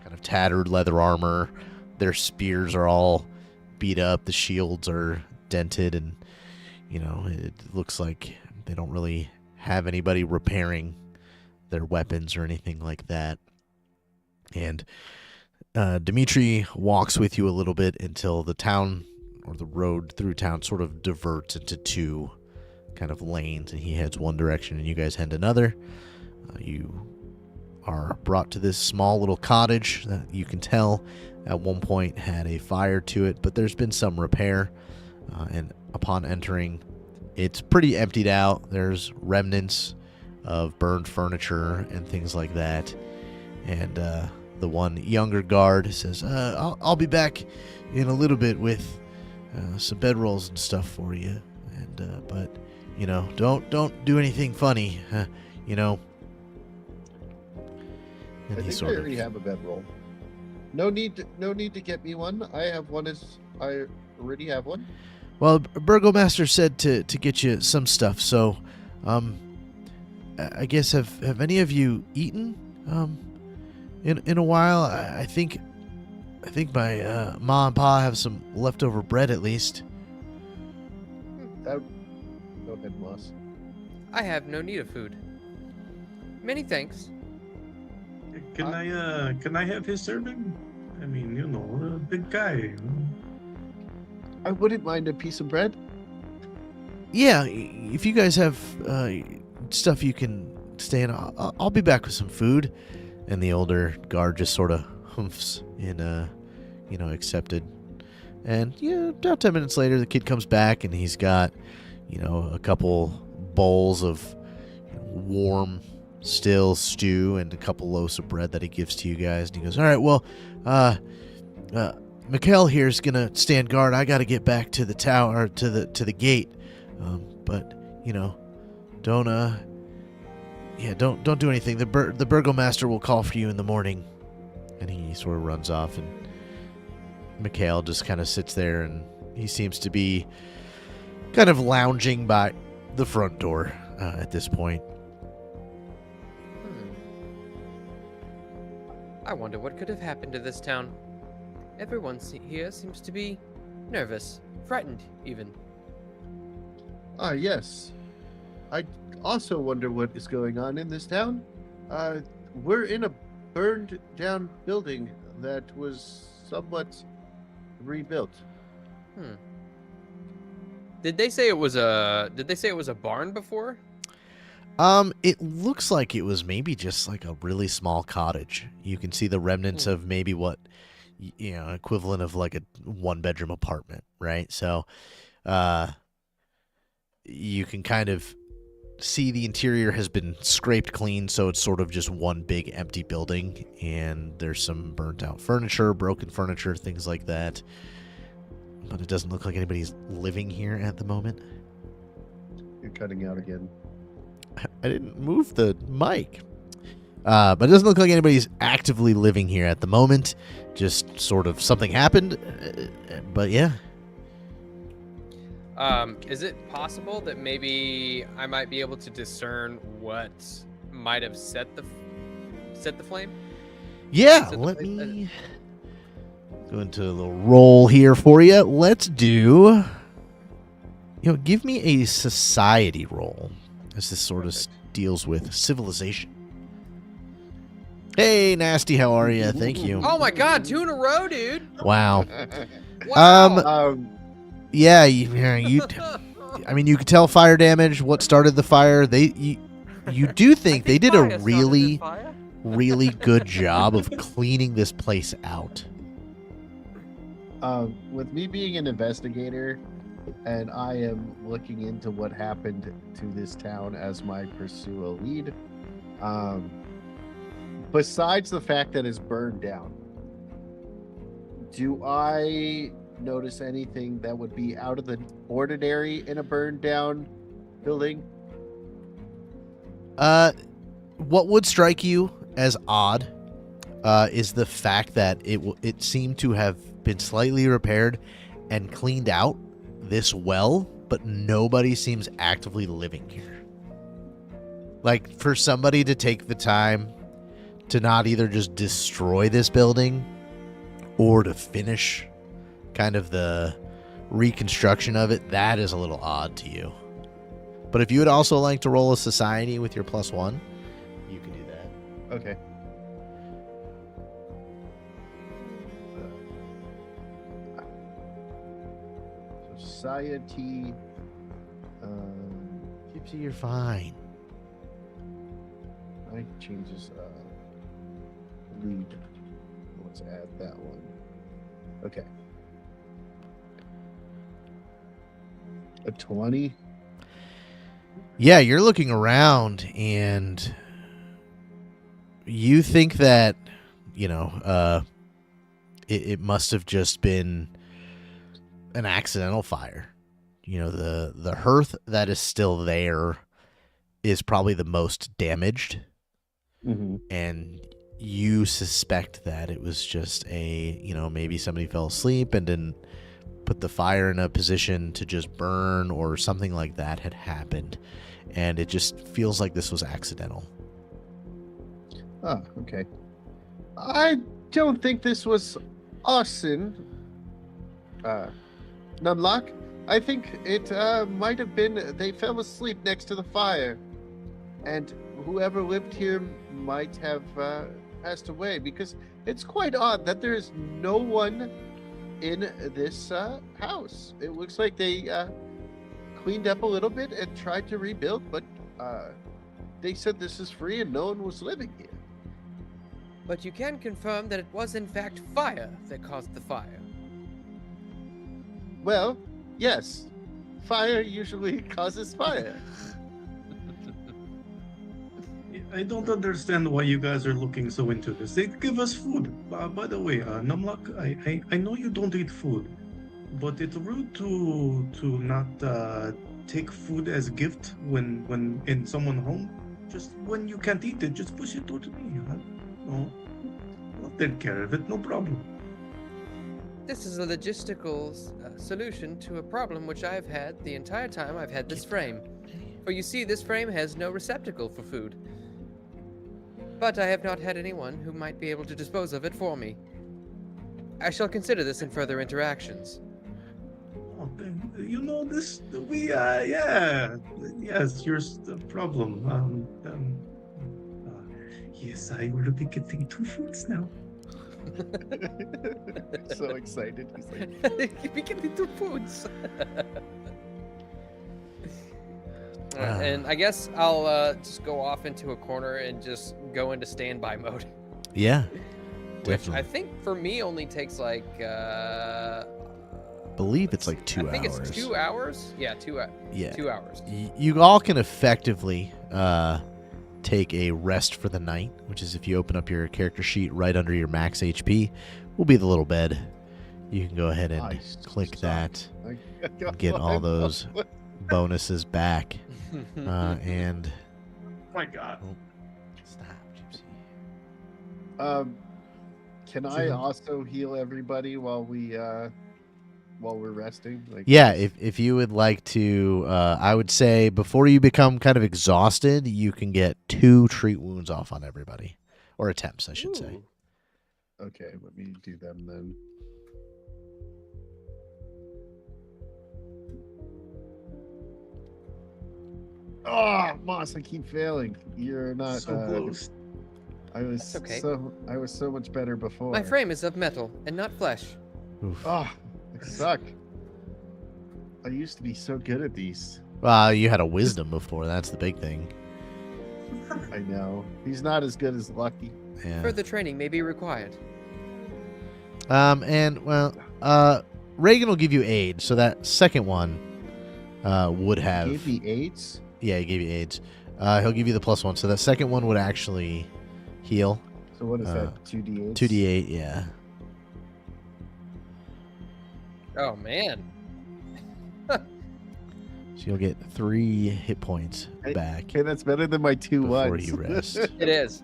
kind of tattered leather armor. Their spears are all beat up. The shields are dented, and it looks like they don't really have anybody repairing their weapons or anything like that. And Dmitry walks with you a little bit until the town, or the road through town, sort of diverts into 2 kind of lanes, and he heads one direction and you guys head another. You are brought to this small little cottage that you can tell at one point had a fire to it, but there's been some repair, and upon entering, it's pretty emptied out. There's remnants of burned furniture and things like that, and the one younger guard says, I'll be back in a little bit with some bedrolls and stuff for you, and but don't do anything funny, And I think I already have a bedroll. No need to get me one. I already have one. Well, Burgomaster said to get you some stuff, so I guess have any of you eaten in a while? I think my ma and pa have some leftover bread at least. Go ahead, Moss. I have no need of food. Many thanks. Can I have his serving? I mean, a big guy. I wouldn't mind a piece of bread. Yeah, if you guys have stuff you can stay in, I'll be back with some food. And the older guard just sort of humphs in, accepted. And about 10 minutes later, the kid comes back and he's got, a couple bowls of warm, still stew and a couple loaves of bread that he gives to you guys. And he goes, all right, well, Mikhail here is gonna stand guard. I got to get back to the tower, to the gate. But don't do anything. The burgomaster will call for you in the morning. And he sort of runs off, and Mikhail just kind of sits there, and he seems to be kind of lounging by the front door at this point. I wonder what could have happened to this town. Everyone here seems to be nervous, frightened even. Ah, yes. I also wonder what is going on in this town. We're in a burned down building that was somewhat rebuilt. Did they say it was a barn before? It looks like it was maybe just like a really small cottage. You can see the remnants of maybe what, equivalent of like a 1-bedroom apartment, right? So, you can kind of see the interior has been scraped clean, so it's sort of just one big empty building, and there's some burnt out furniture, broken furniture, things like that. But it doesn't look like anybody's living here at the moment. You're cutting out again. I didn't move the mic. But it doesn't look like anybody's actively living here at the moment. Just sort of something happened. But yeah. Is it possible that maybe I might be able to discern what might have set the flame? Yeah, let me go into a little roll here for you. Let's do, give me a society roll, as this sort of deals with civilization. Hey, Nasty, how are you? Thank you. Oh my God, 2 in a row, dude! Wow. Wow. Yeah, you. I mean, you could tell fire damage. What started the fire? You do think they did a really, really good job of cleaning this place out. With me being an investigator, and I am looking into what happened to this town as my pursuer lead. Besides the fact that it's burned down, do I notice anything that would be out of the ordinary in a burned down building? What would strike you as odd is the fact that it seemed to have been slightly repaired and cleaned out this well, but nobody seems actively living here. Like, for somebody to take the time to not either just destroy this building or to finish kind of the reconstruction of it, that is a little odd to you. But if you would also like to roll a society with your +1, you can do that. Okay. Society. Gypsy, you're fine. I changes lead. Let's add that one. Okay. A 20. Yeah, you're looking around and you think that, it must have just been an accidental fire. The hearth that is still there is probably the most damaged. Mm-hmm. And you suspect that it was just maybe somebody fell asleep and didn't put the fire in a position to just burn, or something like that had happened. And it just feels like this was accidental. Oh, okay. I don't think this was arson. Numlock. I think it might have been they fell asleep next to the fire, and whoever lived here might have passed away, because it's quite odd that there is no one in this house. It looks like they cleaned up a little bit and tried to rebuild, but they said this is free and no one was living here. But you can confirm that it was in fact fire that caused the fire. Well, yes. Fire usually causes fire. I don't understand why you guys are looking so into this. They give us food. By the way, Numlock, I know you don't eat food, but it's rude to not take food as a gift when in someone's home. Just when you can't eat it, just push it towards me. I'll take care of it, no problem. This is a logistical solution to a problem which I have had the entire time I've had this frame. For you see, this frame has no receptacle for food. But I have not had anyone who might be able to dispose of it for me. I shall consider this in further interactions. Oh, this, yes, here's the problem. Yes, I will be getting 2 foods now. So excited. He's like, We can do foods. And I guess I'll just go off into a corner and just go into standby mode. Yeah, Which I definitely. think for me only takes like Believe it's like 2 I think hours. it's 2 hours. Yeah, 2 hours. Yeah. 2 hours. You all can effectively take a rest for the night, which is if you open up your character sheet right under your max HP, will be the little bed. You can go ahead and Nice. click that, like, get all those bonuses back, and Oh my God. stop, Gypsy. Can I also heal everybody while we're resting? Like, Yeah, if you would like to, I would say before you become kind of exhausted, you can get 2 treat wounds off on everybody, or attempts, I should say. Ooh. Okay, let me do them then. Oh, Moss, I keep failing. You're not So close. I was That's okay. I was so much better before. My frame is of metal and not flesh. Oof. Oh, I suck. I used to be so good at these. Well, you had a wisdom before. That's the big thing. I know. He's not as good as Lucky. Yeah. Further training may be required. And well, Reagan will give you aid. So that second one, would have. Gave me AIDS. Yeah, he gave you aids. He'll give you the +1. So that second one would actually heal. So what is that? 2d8. 2d8. Yeah. Oh man. So you'll get 3 hit points Hey, back Okay, that's better than my 2 before ones. you rest. It is.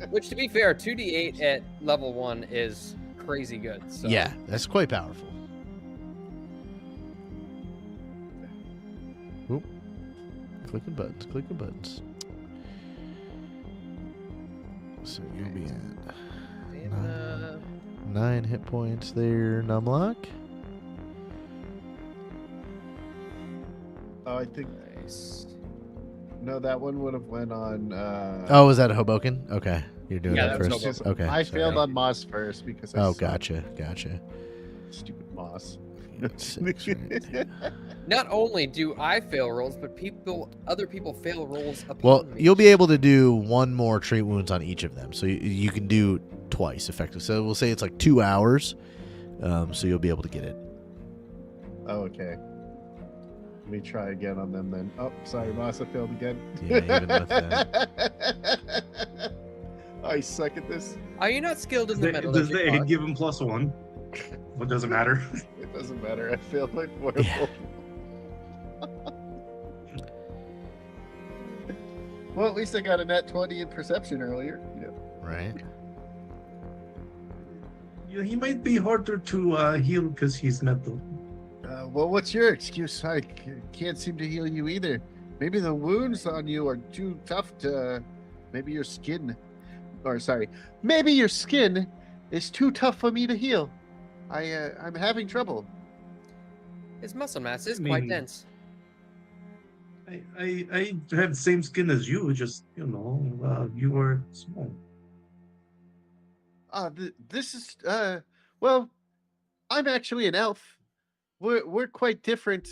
Which, to be fair, 2d8 at level 1 is crazy good. So. Yeah, that's quite powerful. Oop. Clicking buttons, clicking buttons. So you'll be at And, 9 hit points there, Numlock. Oh, I think nice. no, that one would have went on. Oh, was that a Hobokinn? Okay, you're doing Yeah, that that was first. Hobokinn. Okay. I sorry. failed on Moss first because I Oh, suck. gotcha. Stupid Moss. You got 6, right? Not only do I fail rolls, but other people fail rolls upon Well, me. you'll be able to do 1 more treat wounds on each of them, so you can do twice effectively. So we'll say it's like 2 hours, so you'll be able to get it. Oh, okay. Let me try again on them then. Oh, sorry, Moss, I failed again. Yeah, even with that. I suck at this. Are you not skilled in Does the the, metal? does the aid give him +1? What doesn't matter? It doesn't matter. I failed like horrible. Yeah. Well, at least I got a net 20 in perception earlier. Yeah. Right? Yeah, he might be harder to heal because he's metal. Well, what's your excuse? I can't seem to heal you either. Maybe the wounds on you are too tough to. Maybe your skin. Or, sorry. Maybe your skin is too tough for me to heal. I'm having trouble. His muscle mass is I quite mean- dense. I have the same skin as you, just, you are small. This is well, I'm actually an elf. We're quite different.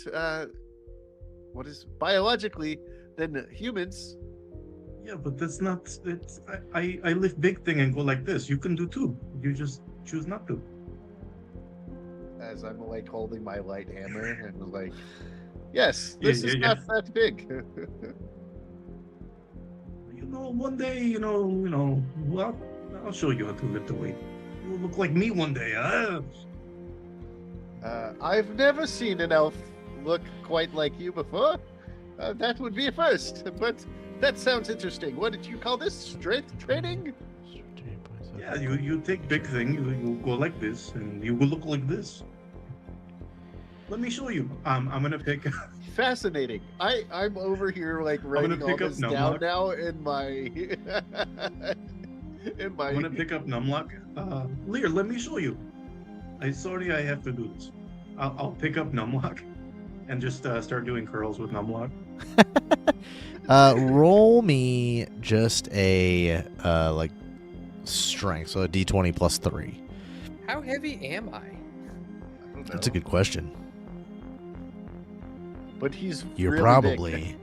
What is biologically than humans? Yeah, but that's not. It's I lift big thing and go like this. You can do too. You just choose not to. As I'm like holding my light hammer and like, yes, Yeah, this is yeah, not that big. One day, well, I'll show you how to lift the weight. You'll look like me one day. I've never seen an elf look quite like you before. That would be a first, but that sounds interesting. What did you call this? Strength training? Yeah, you take big thing. You go like this, and you will look like this. Let me show you. I'm gonna pick. Fascinating. I'm over here like writing all pick up this down Numlock. now in my I'm gonna pick up Numlock. Lear, let me show you. I have to do this. I'll pick up Numlock and just start doing curls with Numlock. Roll me just a like strength, so a d20 +3. How heavy am I? I don't That's a know. good question. But he's You're really probably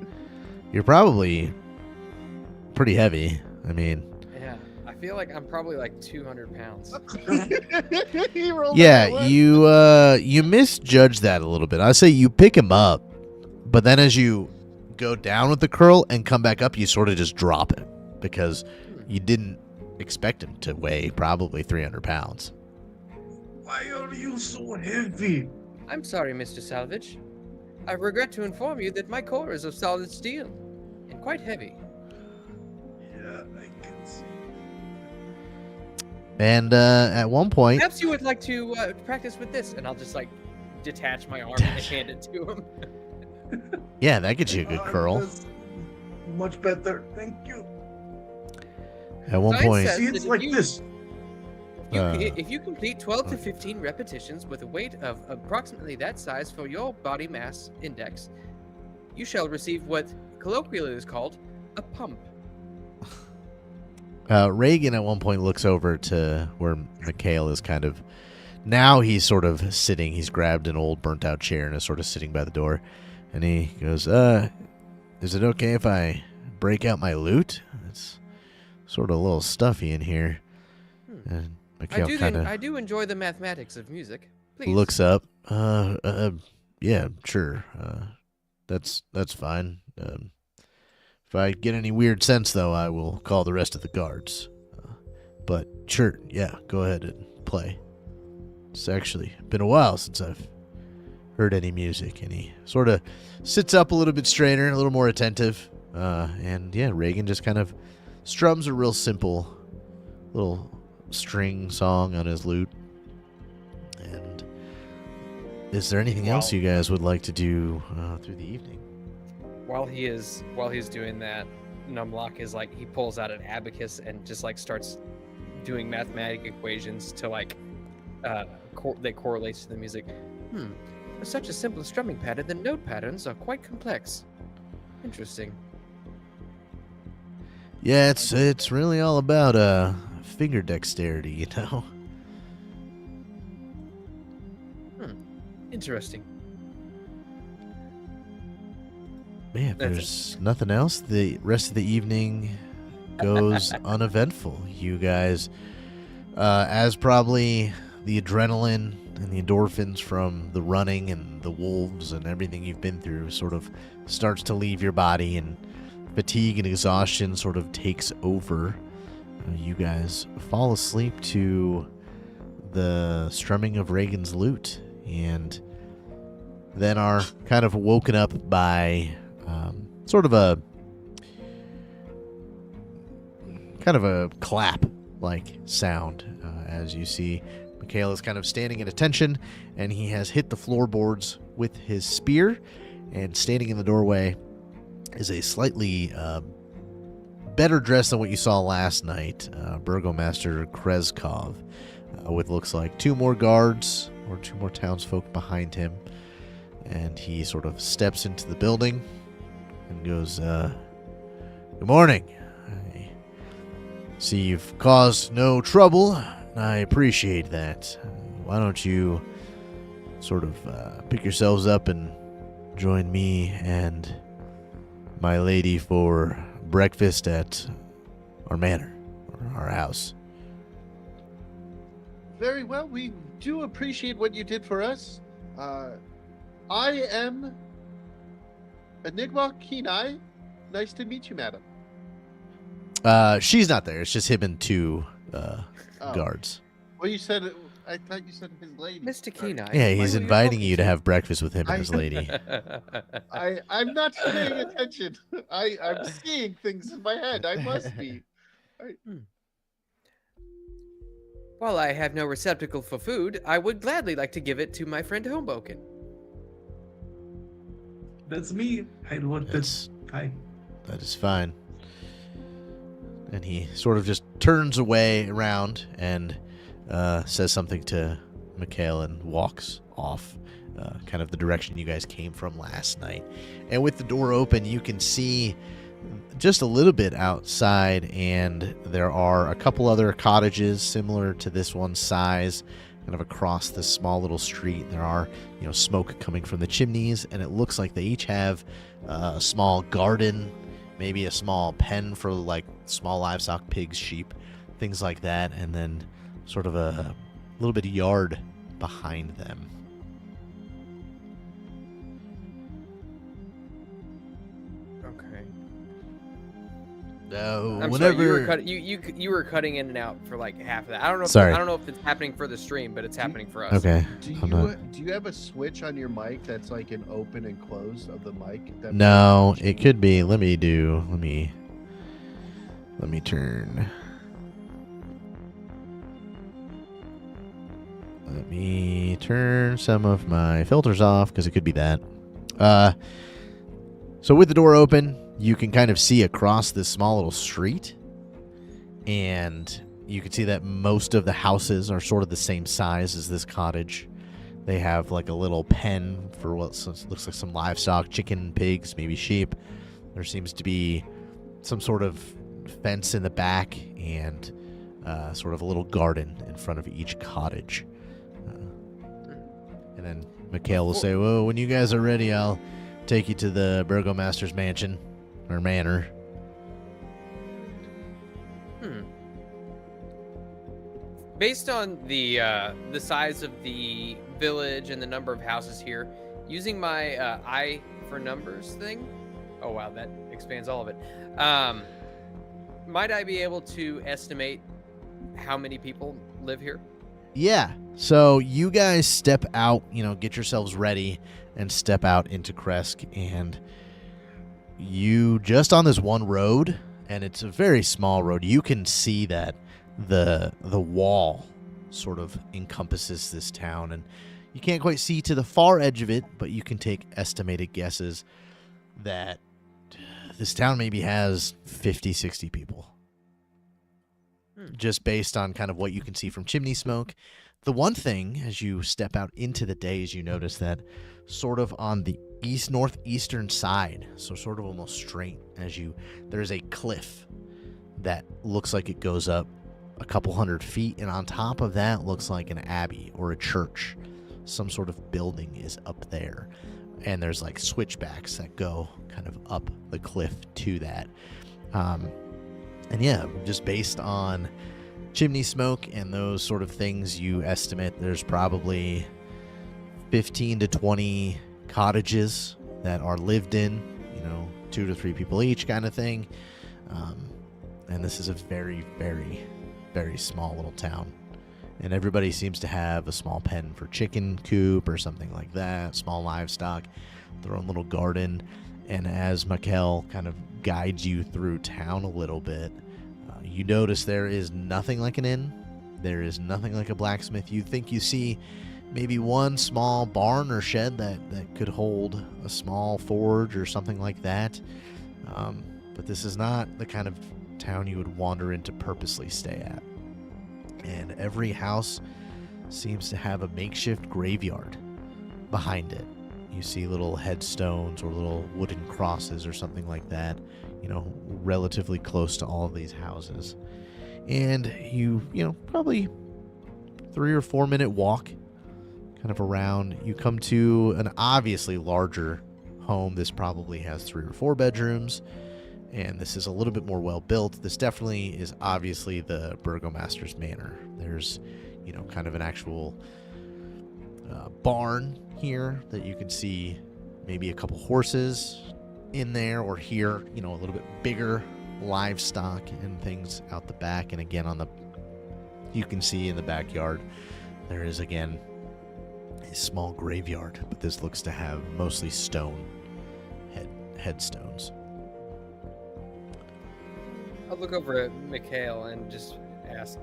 pretty heavy. I mean, Yeah, I feel like I'm probably like 200 pounds. big. He rolled yeah, that one. you misjudge that a little bit. I say you pick him up, but then as you go down with the curl and come back up, you sort of just drop it because you didn't expect him to weigh probably 300 pounds. Why are you so heavy? I'm sorry, Mr. Salvage. I regret to inform you that my core is of solid steel and quite heavy. Yeah, I can see. And at one point, Perhaps you would like to practice with this, and I'll just like detach my arm and hand it to him. yeah, that gets you a good curl. That's much better. Thank you. At one Science point, says See, that it's if like you- this. If you complete 12 to 15 repetitions with a weight of approximately that size for your body mass index, you shall receive what colloquially is called a pump. Reagan at one point looks over to where Mikhail is kind of. Now he's sort of sitting. He's grabbed an old burnt out chair and is sort of sitting by the door. And he goes, is it okay if I break out my lute? It's sort of a little stuffy in here. And Mikhail kind I of do enjoy the mathematics of music. Please. looks up. Yeah, sure. That's fine. If I get any weird sense, though, I will call the rest of the guards. But sure, yeah, go ahead and play. It's actually been a while since I've heard any music. And he sort of sits up a little bit straighter, a little more attentive. And yeah, Reagan just kind of strums a real simple little string song on his lute. And is there anything else you guys would like to do through the evening? While he's doing that, Numlock is like he pulls out an abacus and just like starts doing mathematic equations to like that correlates to the music. For such a simple strumming pattern, the note patterns are quite complex. Interesting. Yeah, it's really all about finger dexterity, you know. Interesting. Man, if there's nothing else, the rest of the evening goes uneventful. You guys, as probably the adrenaline and the endorphins from the running and the wolves and everything you've been through sort of starts to leave your body and fatigue and exhaustion sort of takes over, you guys fall asleep to the strumming of Reagan's lute and then are kind of woken up by sort of a clap like sound as you see Mikhail is kind of standing at attention and he has hit the floorboards with his spear, and standing in the doorway is a slightly better dress than what you saw last night, Burgomaster Krezk, with looks like 2 more guards or 2 more townsfolk behind him. And he sort of steps into the building and goes, good morning. I see you've caused no trouble. I appreciate that. Why don't you sort of pick yourselves up and join me and my lady for breakfast at our manor, or our house. Very well. We do appreciate what you did for us. I am Enigma Kenai. Nice to meet you, madam. She's not there. It's just him and 2 guards. Well, you said it. I thought you said his lady. Mr. Kenai. Yeah, he's who are you inviting talking you to have breakfast with him and I- his lady. I'm not paying attention. I'm seeing things in my head. I must be. While I have no receptacle for food, I would gladly like to give it to my friend Hobokinn. That's me. I want That's- this. Hi. That is fine. And he sort of just turns away around and says something to Mikhail and walks off, kind of the direction you guys came from last night. And with the door open, you can see just a little bit outside, and there are a couple other cottages similar to this one's size kind of across this small little street. There are, smoke coming from the chimneys, and it looks like they each have a small garden, maybe a small pen for like small livestock, pigs, sheep, things like that, and then sort of a little bit of yard behind them. Okay. No, I'm whenever sorry, you were cutting in and out for like half of that. I don't know. Sorry. I don't know if it's happening for the stream, but it's happening for us. okay, Do I'm not. do you have a switch on your mic that's like an open and close of the mic? That No, it could be. Let me turn. Let me turn some of my filters off because it could be that. So with the door open, you can kind of see across this small little street, and you can see that most of the houses are sort of the same size as this cottage. They have like a little pen for what looks like some livestock, chicken, pigs, maybe sheep. There seems to be some sort of fence in the back and sort of a little garden in front of each cottage. And then Mikhail will say, well, when you guys are ready, I'll take you to the Burgomaster's mansion or manor. Based on the size of the village and the number of houses here, using my eye for numbers thing. Oh wow, that expands all of it. Might I be able to estimate how many people live here? Yeah. So you guys step out, get yourselves ready and step out into Krezk, and you just on this one road, and it's a very small road. You can see that the wall sort of encompasses this town, and you can't quite see to the far edge of it, but you can take estimated guesses that this town maybe has 50, 60 people. Just based on kind of what you can see from chimney smoke. The one thing, as you step out into the day, is you notice that sort of on the northeastern side, so sort of almost straight, there's a cliff that looks like it goes up a couple hundred feet, and on top of that looks like an abbey or a church. Some sort of building is up there, and there's like switchbacks that go kind of up the cliff to that. And yeah, just based on chimney smoke and those sort of things, you estimate there's probably 15 to 20 cottages that are lived in, 2 to 3 people each kind of thing. And this is a very, very, very small little town. And everybody seems to have a small pen for chicken coop or something like that, small livestock, their own little garden. And as Mikhail kind of guides you through town a little bit, you notice there is nothing like an inn. There is nothing like a blacksmith. You think you see maybe one small barn or shed that could hold a small forge or something like that. But this is not the kind of town you would wander into purposely stay at. And every house seems to have a makeshift graveyard behind it. You see little headstones or little wooden crosses or something like that, relatively close to all of these houses. And you probably 3 or 4 minute walk kind of around. You come to an obviously larger home. This probably has 3 or 4 bedrooms, and this is a little bit more well built. This definitely is obviously the Burgomaster's manor. There's, kind of an actual barn here that you can see maybe a couple horses in there, or here, a little bit bigger livestock and things out the back. And again, you can see in the backyard, there is again a small graveyard, but this looks to have mostly stone headstones. I'll look over at Mikhail and just ask,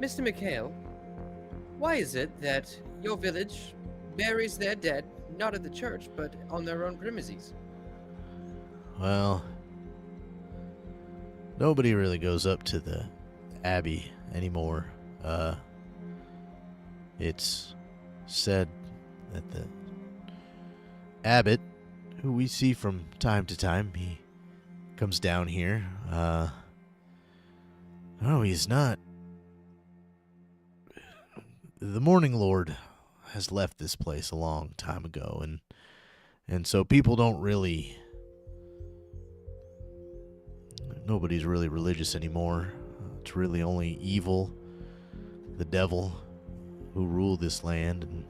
Mr. Mikhail, why is it that your village buries their dead not at the church, but on their own premises? Well, nobody really goes up to the abbey anymore. It's said that the abbot, who we see from time to time, he comes down here. He's not the Morning Lord has left this place a long time ago, and so people don't really... Nobody's really religious anymore. It's really only evil, the devil, who rule this land, and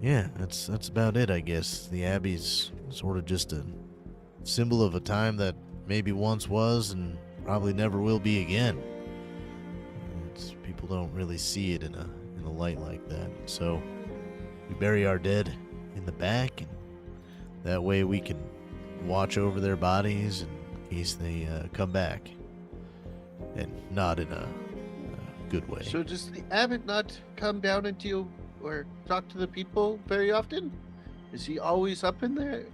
yeah, that's about it, I guess. The Abbey's sort of just a symbol of a time that maybe once was and probably never will be again. People don't really see it in a light like that. So we bury our dead in the back, and that way we can watch over their bodies in case they come back, and not in a good way. So does the abbot not come down and deal or talk to the people very often? Is he always up in there?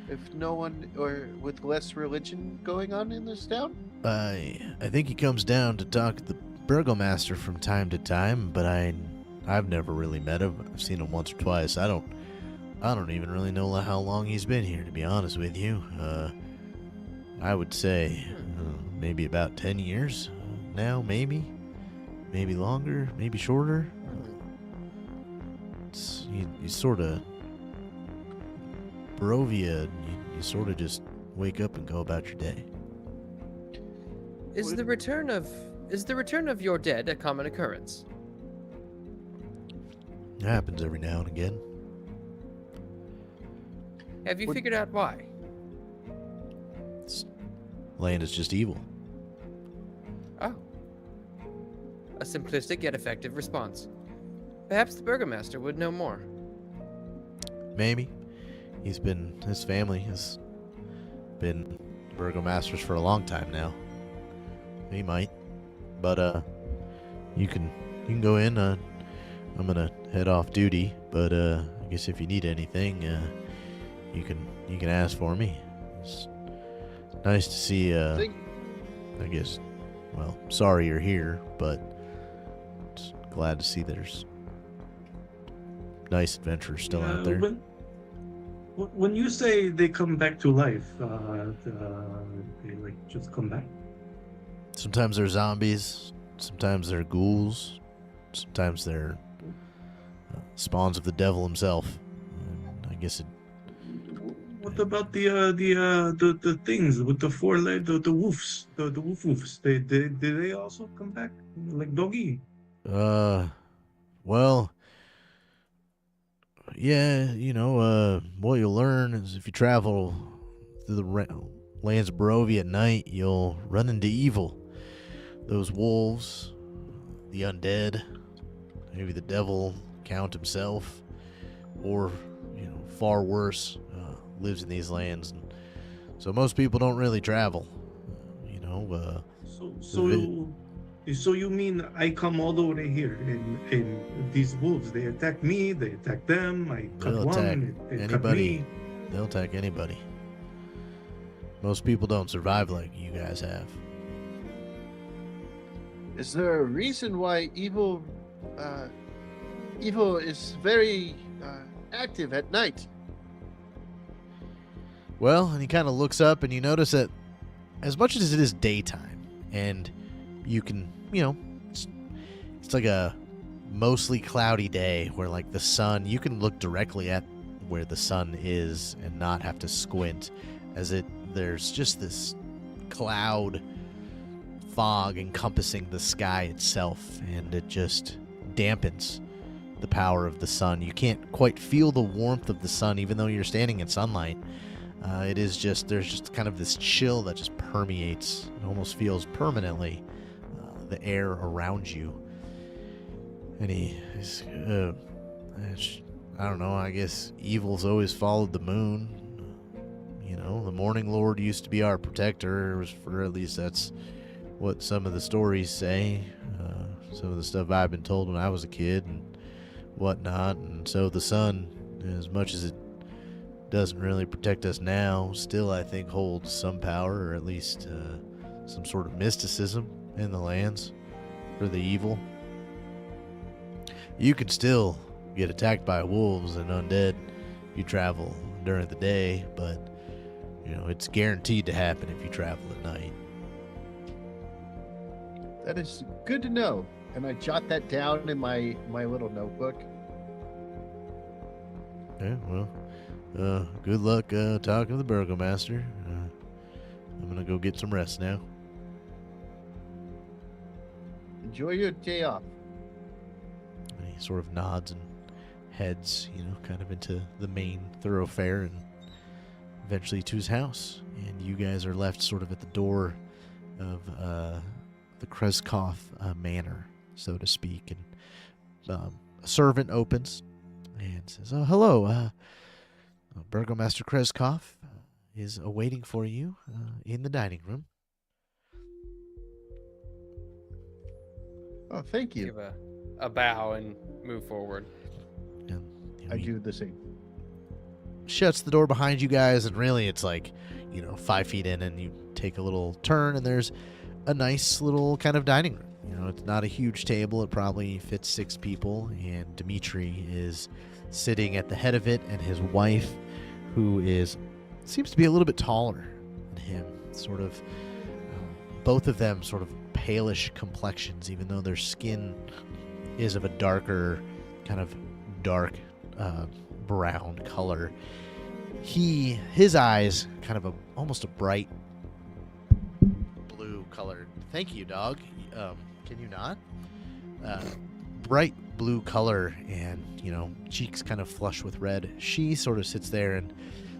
If no one, or with less religion going on in this town? I think he comes down to talk to the burgomaster from time to time, but I've never really met him. I've seen him once or twice. I don't even really know how long he's been here, to be honest with you. I would say maybe about 10 years now, maybe longer, maybe shorter. You sort of... Barovia, you sort of just wake up and go about your day. Is the return of your dead a common occurrence? It happens every now and again. Have you figured out why? This land is just evil. Oh. A simplistic yet effective response. Perhaps the burgomaster would know more. Maybe. His family has been burgomasters for a long time now. He might. But, you can go in. I'm gonna head off duty, but, I guess if you need anything, you can ask for me. It's nice to see, I guess, well, sorry you're here, but it's glad to see there's nice adventurers still out there. When you say they come back to life, they like just come back? Sometimes they're zombies, sometimes they're ghouls, sometimes they're spawns of the devil himself. And I guess it... What about the things with the four legs, the wolves, the wolves? Did they also come back like doggy? Well, yeah, what you'll learn is if you travel through the lands of Barovia at night, you'll run into evil. Those wolves, the undead, maybe the devil count himself, or, far worse, lives in these lands. And so most people don't really travel, So you mean I come all the way here, and these wolves, they attack me, they attack them, I cut They'll one, attack they cut anybody. me. They'll attack anybody. Most people don't survive like you guys have. Is there a reason why evil is very active at night? Well, and he kind of looks up, and you notice that as much as it is daytime, and you can, it's like a mostly cloudy day where, like, the sun, you can look directly at where the sun is and not have to squint, there's just this cloud fog encompassing the sky itself, and it just dampens the power of the sun. You can't quite feel the warmth of the sun, even though you're standing in sunlight. There's just kind of this chill that just permeates, it almost feels permanently, the air around you. And he's, I don't know, I guess evil's always followed the moon. The Morning Lord used to be our protector, or at least that's what some of the stories say. Some of the stuff I've been told when I was a kid and whatnot. And so the sun, as much as it doesn't really protect us now, still I think holds some power, or at least some sort of mysticism in the lands for the evil. You can still get attacked by wolves and undead if you travel during the day, but it's guaranteed to happen if you travel at night. That is good to know. And I jot that down in my little notebook. Yeah, well, good luck talking to the burgomaster. I'm gonna go get some rest now. Enjoy your day off. And he sort of nods and heads, kind of into the main thoroughfare and eventually to his house. And you guys are left sort of at the door of the Krezk manor, so to speak. And a servant opens and says, "Oh, hello, Burgomaster Krezk is awaiting for you in the dining room." Oh, thank you. Give a bow and move forward. And I he do the same. shuts the door behind you guys, and really it's like, 5 feet in, and you take a little turn, and there's a nice little kind of dining room. It's not a huge table. It probably fits 6 people, and Dimitri is sitting at the head of it, and his wife, who seems to be a little bit taller than him, sort of, both of them sort of palish complexions, even though their skin is of a darker, kind of dark brown color. His eyes, kind of almost a bright blue color. Thank you, dog. Can you not? Bright blue color, and cheeks kind of flush with red. She sort of sits there and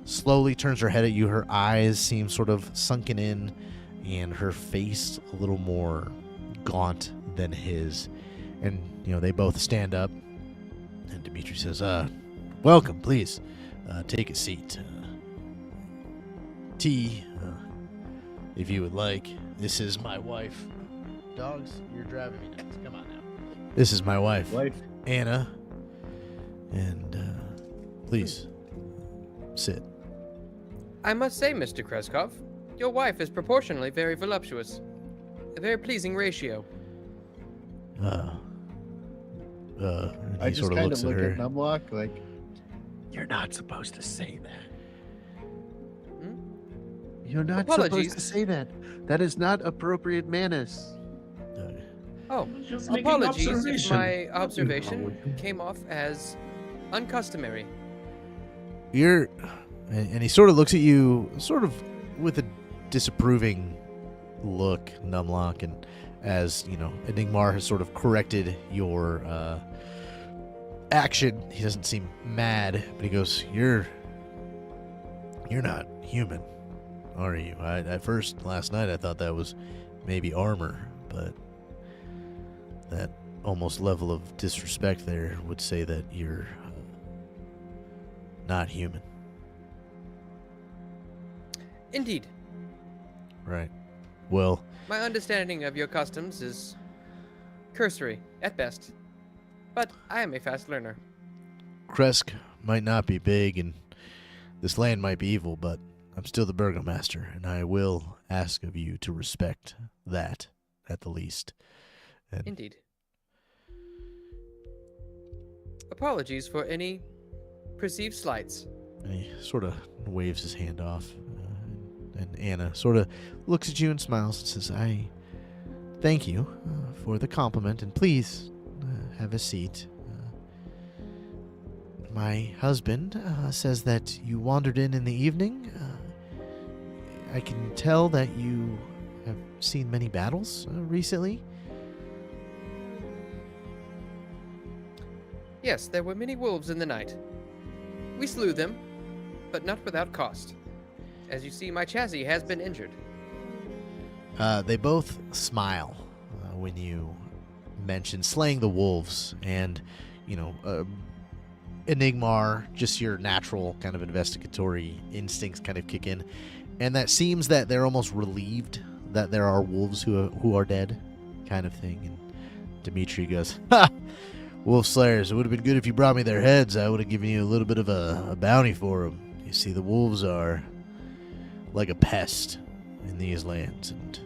slowly turns her head at you. Her eyes seem sort of sunken in, and her face a little more gaunt than his. And they both stand up, and Dimitri says, "Welcome, please. Take a seat. Tea, if you would like. This is my wife." Dogs, you're driving me nuts. Come on now. This is my wife, Anna. And please, sit. I must say, Mr. Krezk, your wife is proportionally very voluptuous. A very pleasing ratio. And I he just sort of kind looks of at look her. at Numlock like, you're not supposed to say that. You're not Apologies. supposed to say that. That is not appropriate manners. Oh, Just making apologies if observation. my Nothing wrong observation with you. came off as uncustomary. And he sort of looks at you, sort of with a disapproving look, Numlock, and as Enigmar has sort of corrected your action, he doesn't seem mad, but he goes, "You're not human, are you? At first, last night, I thought that was maybe armor, but that almost level of disrespect there would say that you're not human." Indeed. Right. Well, My understanding of your customs is cursory, at best. But I am a fast learner. Krezk might not be big, and this land might be evil, but I'm still the burgomaster, and I will ask of you to respect that, at the least. And Indeed. Apologies for any perceived slights. And he sort of waves his hand off. And Anna sort of looks at you and smiles and says, "I thank you for the compliment, and please have a seat. My husband says that you wandered in the evening. I can tell that you have seen many battles recently." Yes, there were many wolves in the night. We slew them, but not without cost. As you see, my chassis has been injured. They both smile when you mention slaying the wolves, and Enigmar, just your natural kind of investigatory instincts kind of kick in, and that seems that they're almost relieved that there are wolves who are dead, kind of thing. And Dimitri goes, "Ha! Wolf slayers, it would have been good if you brought me their heads. I would have given you a little bit of a bounty for them. You see, the wolves are like a pest in these lands, and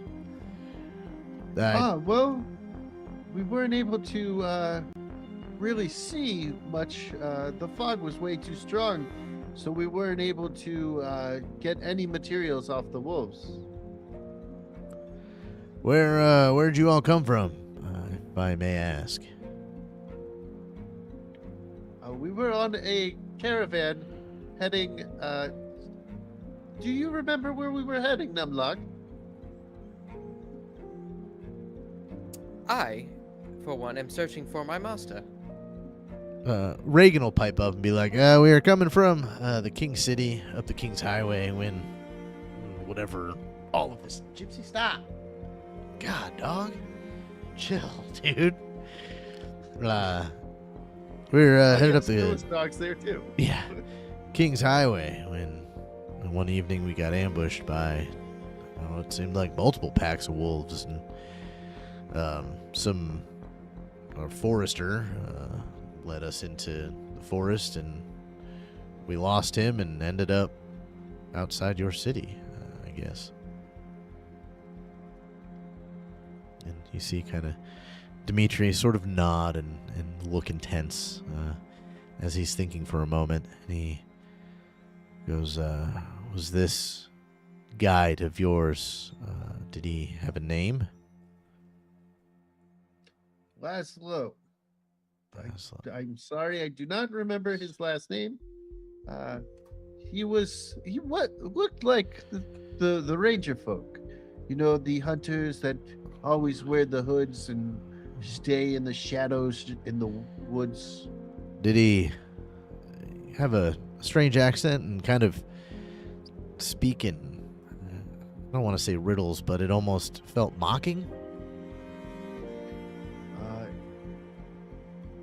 well, we weren't able to really see much. The fog was way too strong, so we weren't able to get any materials off the wolves. Where'd you all come from, if I may ask? We were on a caravan heading. Do you remember where we were heading, Numlock? I, for one, am searching for my master. Reagan will pipe up and be like, we are coming from the King City, up the King's Highway, when whatever, all of this. Gypsy, stop. God, dog. Chill, dude. We're headed up Those the dogs there too. yeah King's Highway when one evening we got ambushed by, it seemed like multiple packs of wolves, and our forester led us into the forest, and we lost him and ended up outside your city, I guess. And you see kind of Dimitri sort of nod and look intense as he's thinking for a moment, and he goes, was this guide of yours, did he have a name? Laszlo. Laszlo. I'm sorry, I do not remember his last name. He looked like the ranger folk. You know, the hunters that always wear the hoods and stay in the shadows in the woods. Did he have a strange accent and kind of speak in, I don't want to say riddles, but it almost felt mocking?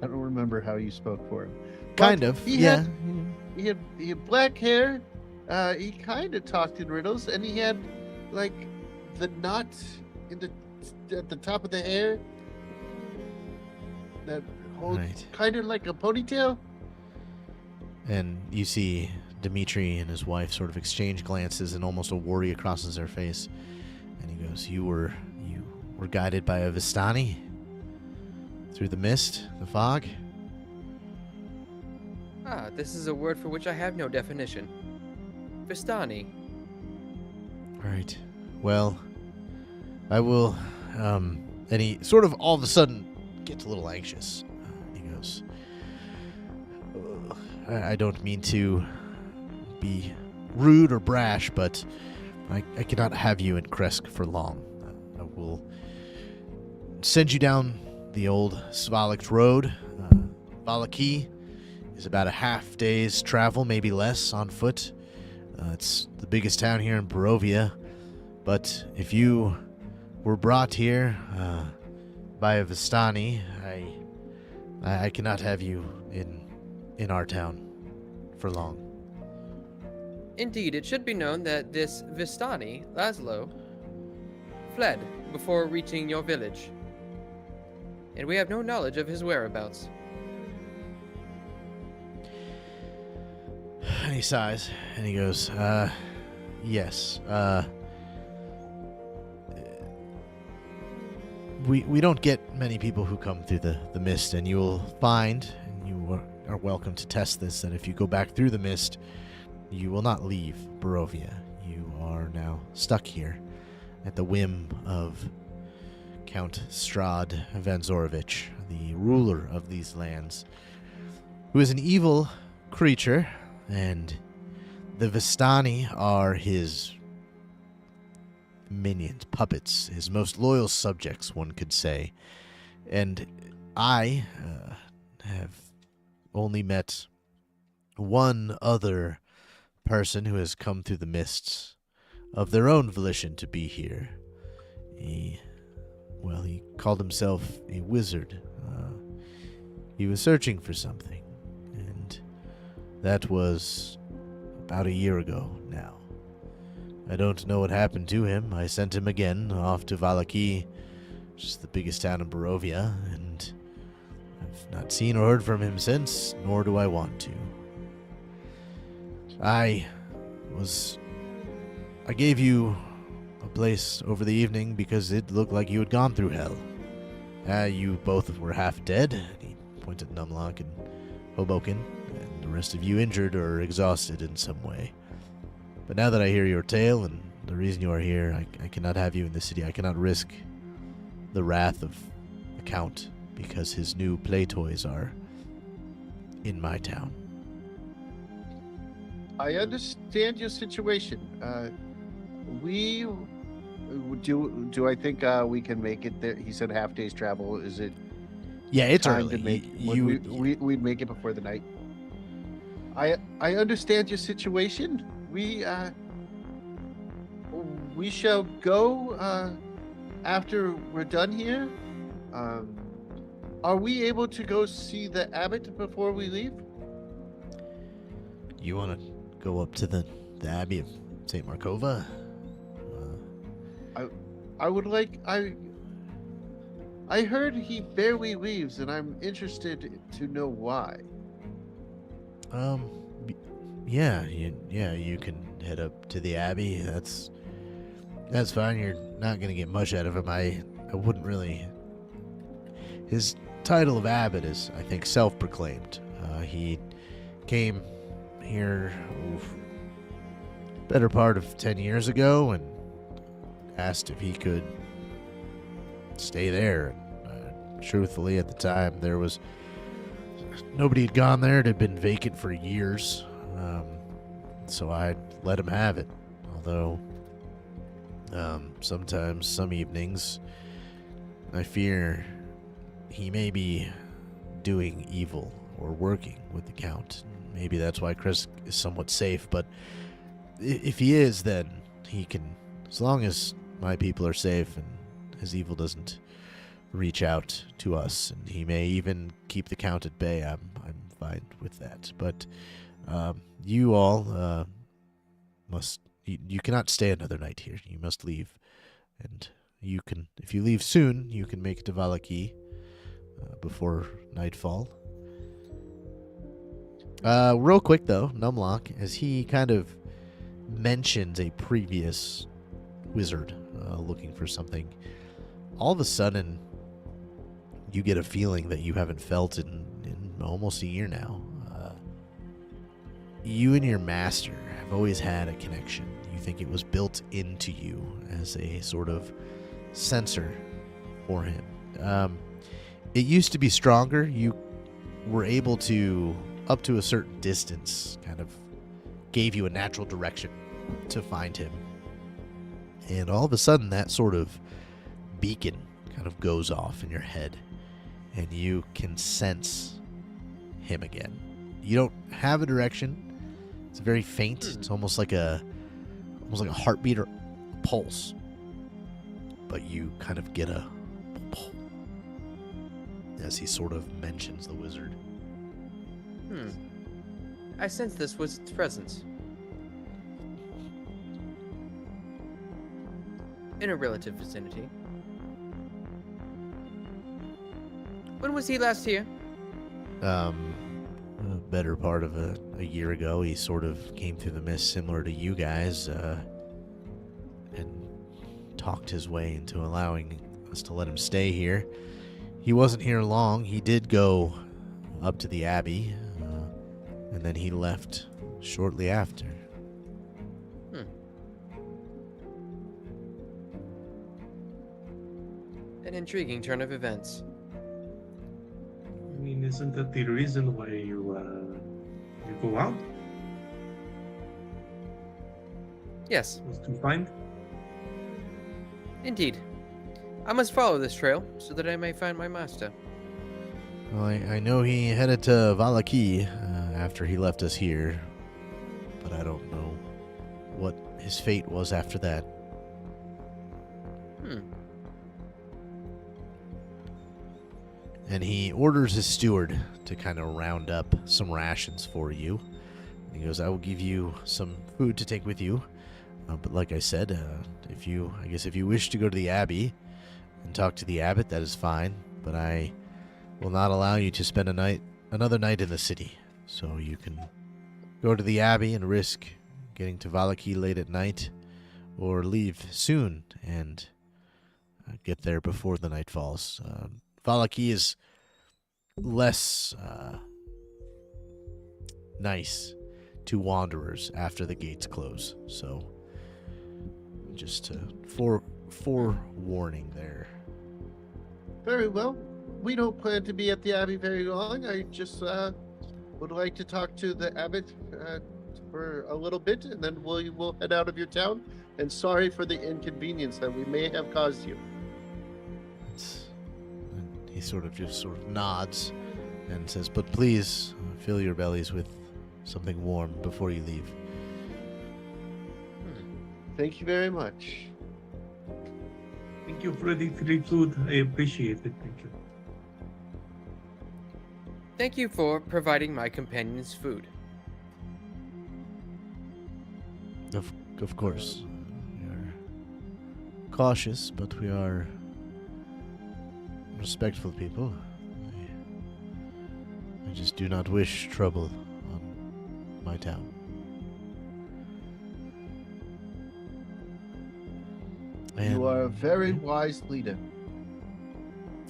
I don't remember how you spoke for him. Kind But of, he yeah. he had black hair. He kind of talked in riddles, and he had like the knot at the top of the hair that holds Right. kind of like a ponytail. And you see Dimitri and his wife sort of exchange glances, and almost a worry crosses their face. And he goes, You were guided by a Vistani? Through the mist, the fog? This is a word for which I have no definition. Vistani. Right. Well, I will, and he sort of all of a sudden gets a little anxious. He goes, I don't mean to be rude or brash, but I cannot have you in Krezk for long. I will send you down the old Svalik's road. Valaki is about a half day's travel, maybe less, on foot. It's the biggest town here in Barovia. But if you were brought here by a Vistani, I cannot have you in our town for long. Indeed, it should be known that this Vistani, Laszlo, fled before reaching your village. And we have no knowledge of his whereabouts. And he sighs, and he goes, yes, we don't get many people who come through the mist, and you will find, and you are welcome to test this, that if you go back through the mist, you will not leave Barovia. You are now stuck here at the whim of Count Strad Vanzorovich, the ruler of these lands, who is an evil creature, and the Vistani are his minions, puppets, his most loyal subjects, one could say. And I have only met one other person who has come through the mists of their own volition to be here. He called himself a wizard. He was searching for something, and that was about a year ago now. I don't know what happened to him. I sent him again off to Valaki, which is the biggest town in Barovia, and I've not seen or heard from him since, nor do I want to. I gave you a place over the evening because it looked like you had gone through hell. You both were half dead, and he pointed at Numlock and Hobokinn, and the rest of you injured or exhausted in some way. But now that I hear your tale and the reason you are here, I cannot have you in the city. I cannot risk the wrath of the Count because his new play toys are in my town. I understand your situation. We do. I think we can make it there. He said half day's travel. Is it? Yeah, it's time early. to make. We'd make it before the night. I understand your situation. We shall go after we're done here. Are we able to go see the abbot before we leave? You want to go up to the Abbey of St. Markova? I would like. I heard he barely leaves, and I'm interested to know why. Yeah, you can head up to the Abbey. That's fine. You're not gonna get much out of him. I wouldn't really. His title of abbot is, I think, self-proclaimed. He came here better part of 10 years ago and asked if he could stay there. Truthfully, at the time, there was nobody had gone there. It had been vacant for years, so I let him have it. Although sometimes, some evenings, I fear he may be doing evil or working with the Count. Maybe that's why Krezk is somewhat safe, but if he is, then he can, as long as my people are safe and his evil doesn't reach out to us, and he may even keep the Count at bay, I'm fine with that. But you all you cannot stay another night here. You must leave, and you can, if you leave soon, you can make it to Vallaki before nightfall. Real quick though, Numlock, as he kind of mentions a previous wizard looking for something, all of a sudden you get a feeling that you haven't felt in almost a year now. You and your master have always had a connection. You think it was built into you as a sort of sensor for him. It used to be stronger. You were able to, up to a certain distance, kind of gave you a natural direction to find him. And all of a sudden, that sort of beacon kind of goes off in your head, and you can sense him again. You don't have a direction. It's very faint. It's almost like a heartbeat or a pulse. But you kind of get a pull as he sort of mentions the wizard. I sense this wizard's presence. In a relative vicinity. When was he last here? A better part of a year ago. He sort of came through the mist similar to you guys, and talked his way into allowing us to let him stay here. He wasn't here long. He did go up to the Abbey, and then he left shortly after. An intriguing turn of events. I mean, isn't that the reason why you go out? Yes, Was to find? indeed. I must follow this trail so that I may find my master. Well, I know he headed to Vallaki after he left us here, but I don't know what his fate was after that. And he orders his steward to kind of round up some rations for you. And he goes, I will give you some food to take with you. But like I said, if you wish to go to the Abbey and talk to the abbot, that is fine. But I will not allow you to spend another night in the city. So you can go to the Abbey and risk getting to Vallaki late at night, or leave soon and get there before the night falls. Vallaki is less nice to wanderers after the gates close. So, just forewarning there. Very well. We don't plan to be at the Abbey very long. I just would like to talk to the Abbot for a little bit, and then we'll head out of your town. And sorry for the inconvenience that we may have caused you. And he sort of nods and says, "But please fill your bellies with something warm before you leave." Thank you very much. Thank you for the free food. I appreciate it. Thank you. Thank you for providing my companions food. Of course, we are cautious, but we are respectful people. I just do not wish trouble on my town. You are a very wise leader.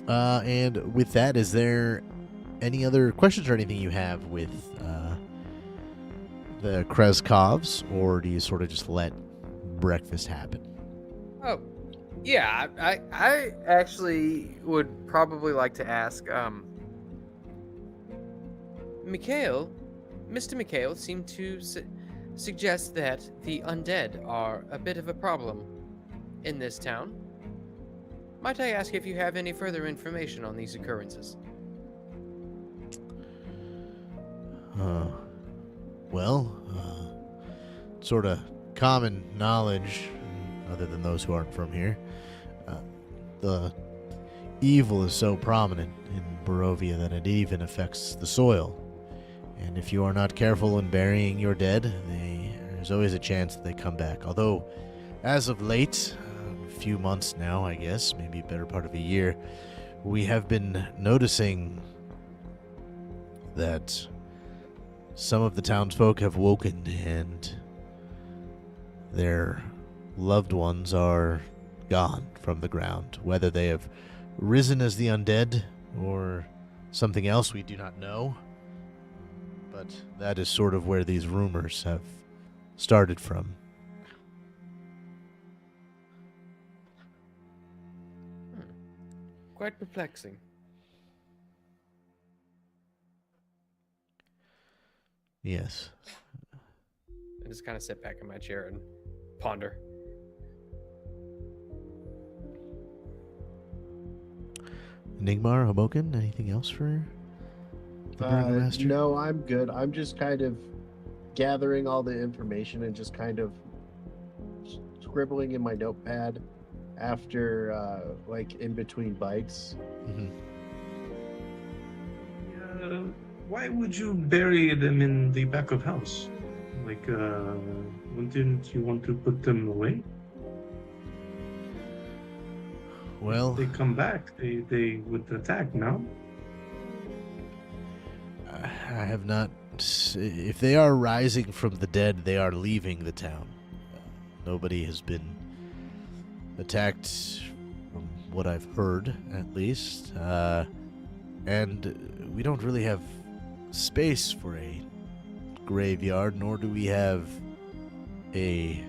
And with that, is there any other questions or anything you have with the Krezkovs, or do you sort of just let breakfast happen? Oh, yeah. I actually would probably like to ask, Mr. Mikhail seemed to suggest that the undead are a bit of a problem in this town. Might I ask if you have any further information on these occurrences? Sort of common knowledge, other than those who aren't from here. The evil is so prominent in Barovia that it even affects the soil. And if you are not careful in burying your dead, there's always a chance that they come back. Although, as of late, a few months now, I guess, maybe a better part of a year, we have been noticing that some of the townsfolk have woken and their loved ones are gone from the ground. Whether they have risen as the undead or something else, we do not know. But that is sort of where these rumors have started from. Quite perplexing. Yes. I just kind of sit back in my chair and ponder. Nigmar, Hobokinn, anything else for the Burgomaster? No, I'm good. I'm just kind of gathering all the information and just kind of scribbling in my notepad after, like, in between bites. Mm-hmm. Why would you bury them in the back of house? Like, wouldn't you want to put them away? Well, If they come back, they would attack, no? I have not. If they are rising from the dead, they are leaving the town. Nobody has been attacked, from what I've heard, at least. And we don't really have space for a graveyard, nor do we have a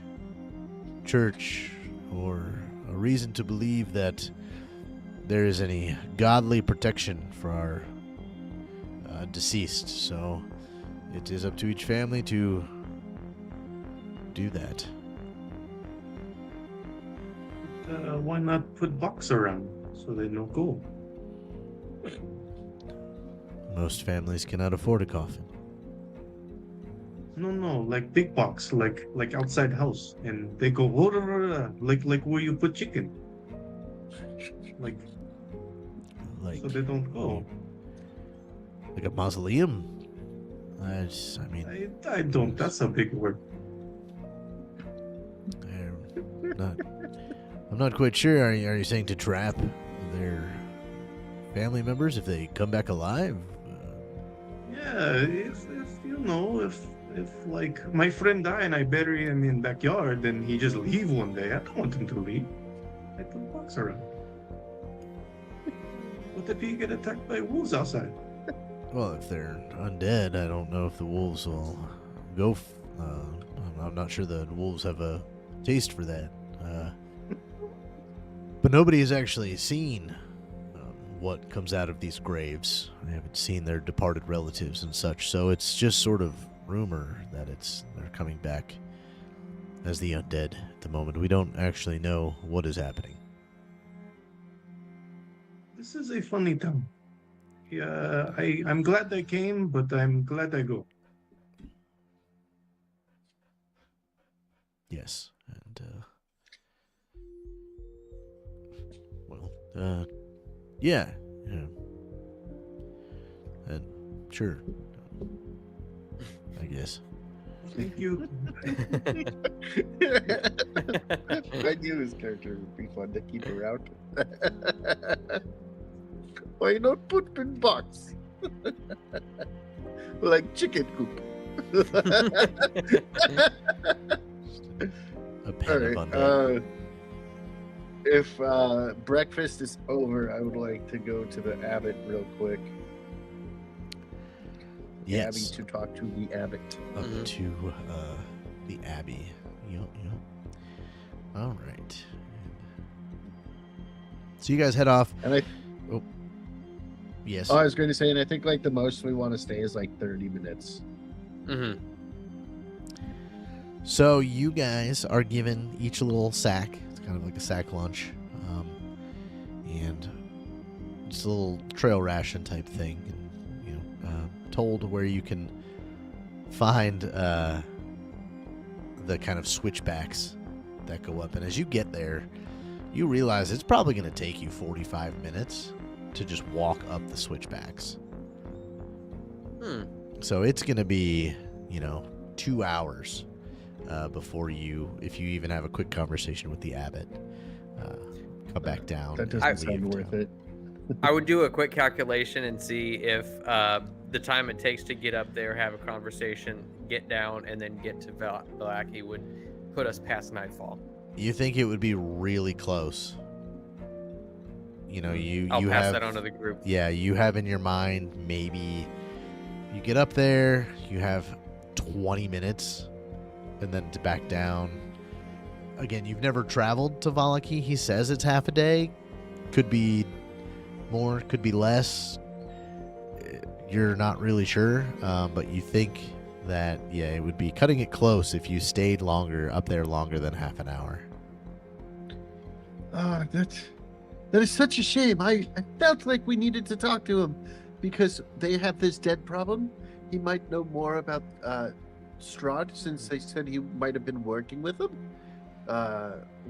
church or a reason to believe that there is any godly protection for our deceased. So it is up to each family to do that. Why not put box around so they don't go? Most families cannot afford a coffin. No, like big box, like outside house, and they go like where you put chicken, like so they don't go. Like a mausoleum? I mean, I don't. That's a big word. I'm not quite sure. Are you saying to trap their family members if they come back alive? Yeah, if you know, if like my friend died and I bury him in backyard, then he just leave one day. I don't want him to leave. I put box around. What if he get attacked by wolves outside? Well, if they're undead, I don't know if the wolves will go. I'm not sure the wolves have a taste for that. But nobody has actually seen what comes out of these graves. I haven't seen their departed relatives and such, so it's just sort of rumor that they're coming back as the undead at the moment. We don't actually know what is happening. This is a funny town. Yeah, I'm glad I came, but I'm glad I go. Yes, and yeah, and sure, I guess. Thank you. I knew his character would be fun to keep around. Why not put in box? Like chicken coop. A pen of All right. undead. If breakfast is over, I would like to go to the abbot real quick. Yes. Abbey to talk to the abbot. Up to the Abbey. Yep. All right. So you guys head off. And Yes. I was going to say, and I think like the most we want to stay is like 30 minutes. Mm-hmm. So you guys are given each a little sack. It's kind of like a sack lunch, and just a little trail ration type thing. And, told where you can find the kind of switchbacks that go up. And as you get there, you realize it's probably going to take you 45 minutes to just walk up the switchbacks. So it's going to be, 2 hours before you, if you even have a quick conversation with the abbot, come back down. That and doesn't leave sound worth town. it. I would do a quick calculation and see if the time it takes to get up there, have a conversation, get down, and then get to Valaki would put us past nightfall. You think it would be really close? I'll you pass have that on to the group. Yeah, you have in your mind maybe you get up there, you have 20 minutes, and then to back down. Again, you've never traveled to Valaki. He says it's half a day. Could be more, could be less. You're not really sure, but you think that, it would be cutting it close if you stayed up there longer than half an hour. That is such a shame. I felt like we needed to talk to him because they have this dead problem. He might know more about Strahd since they said he might have been working with him.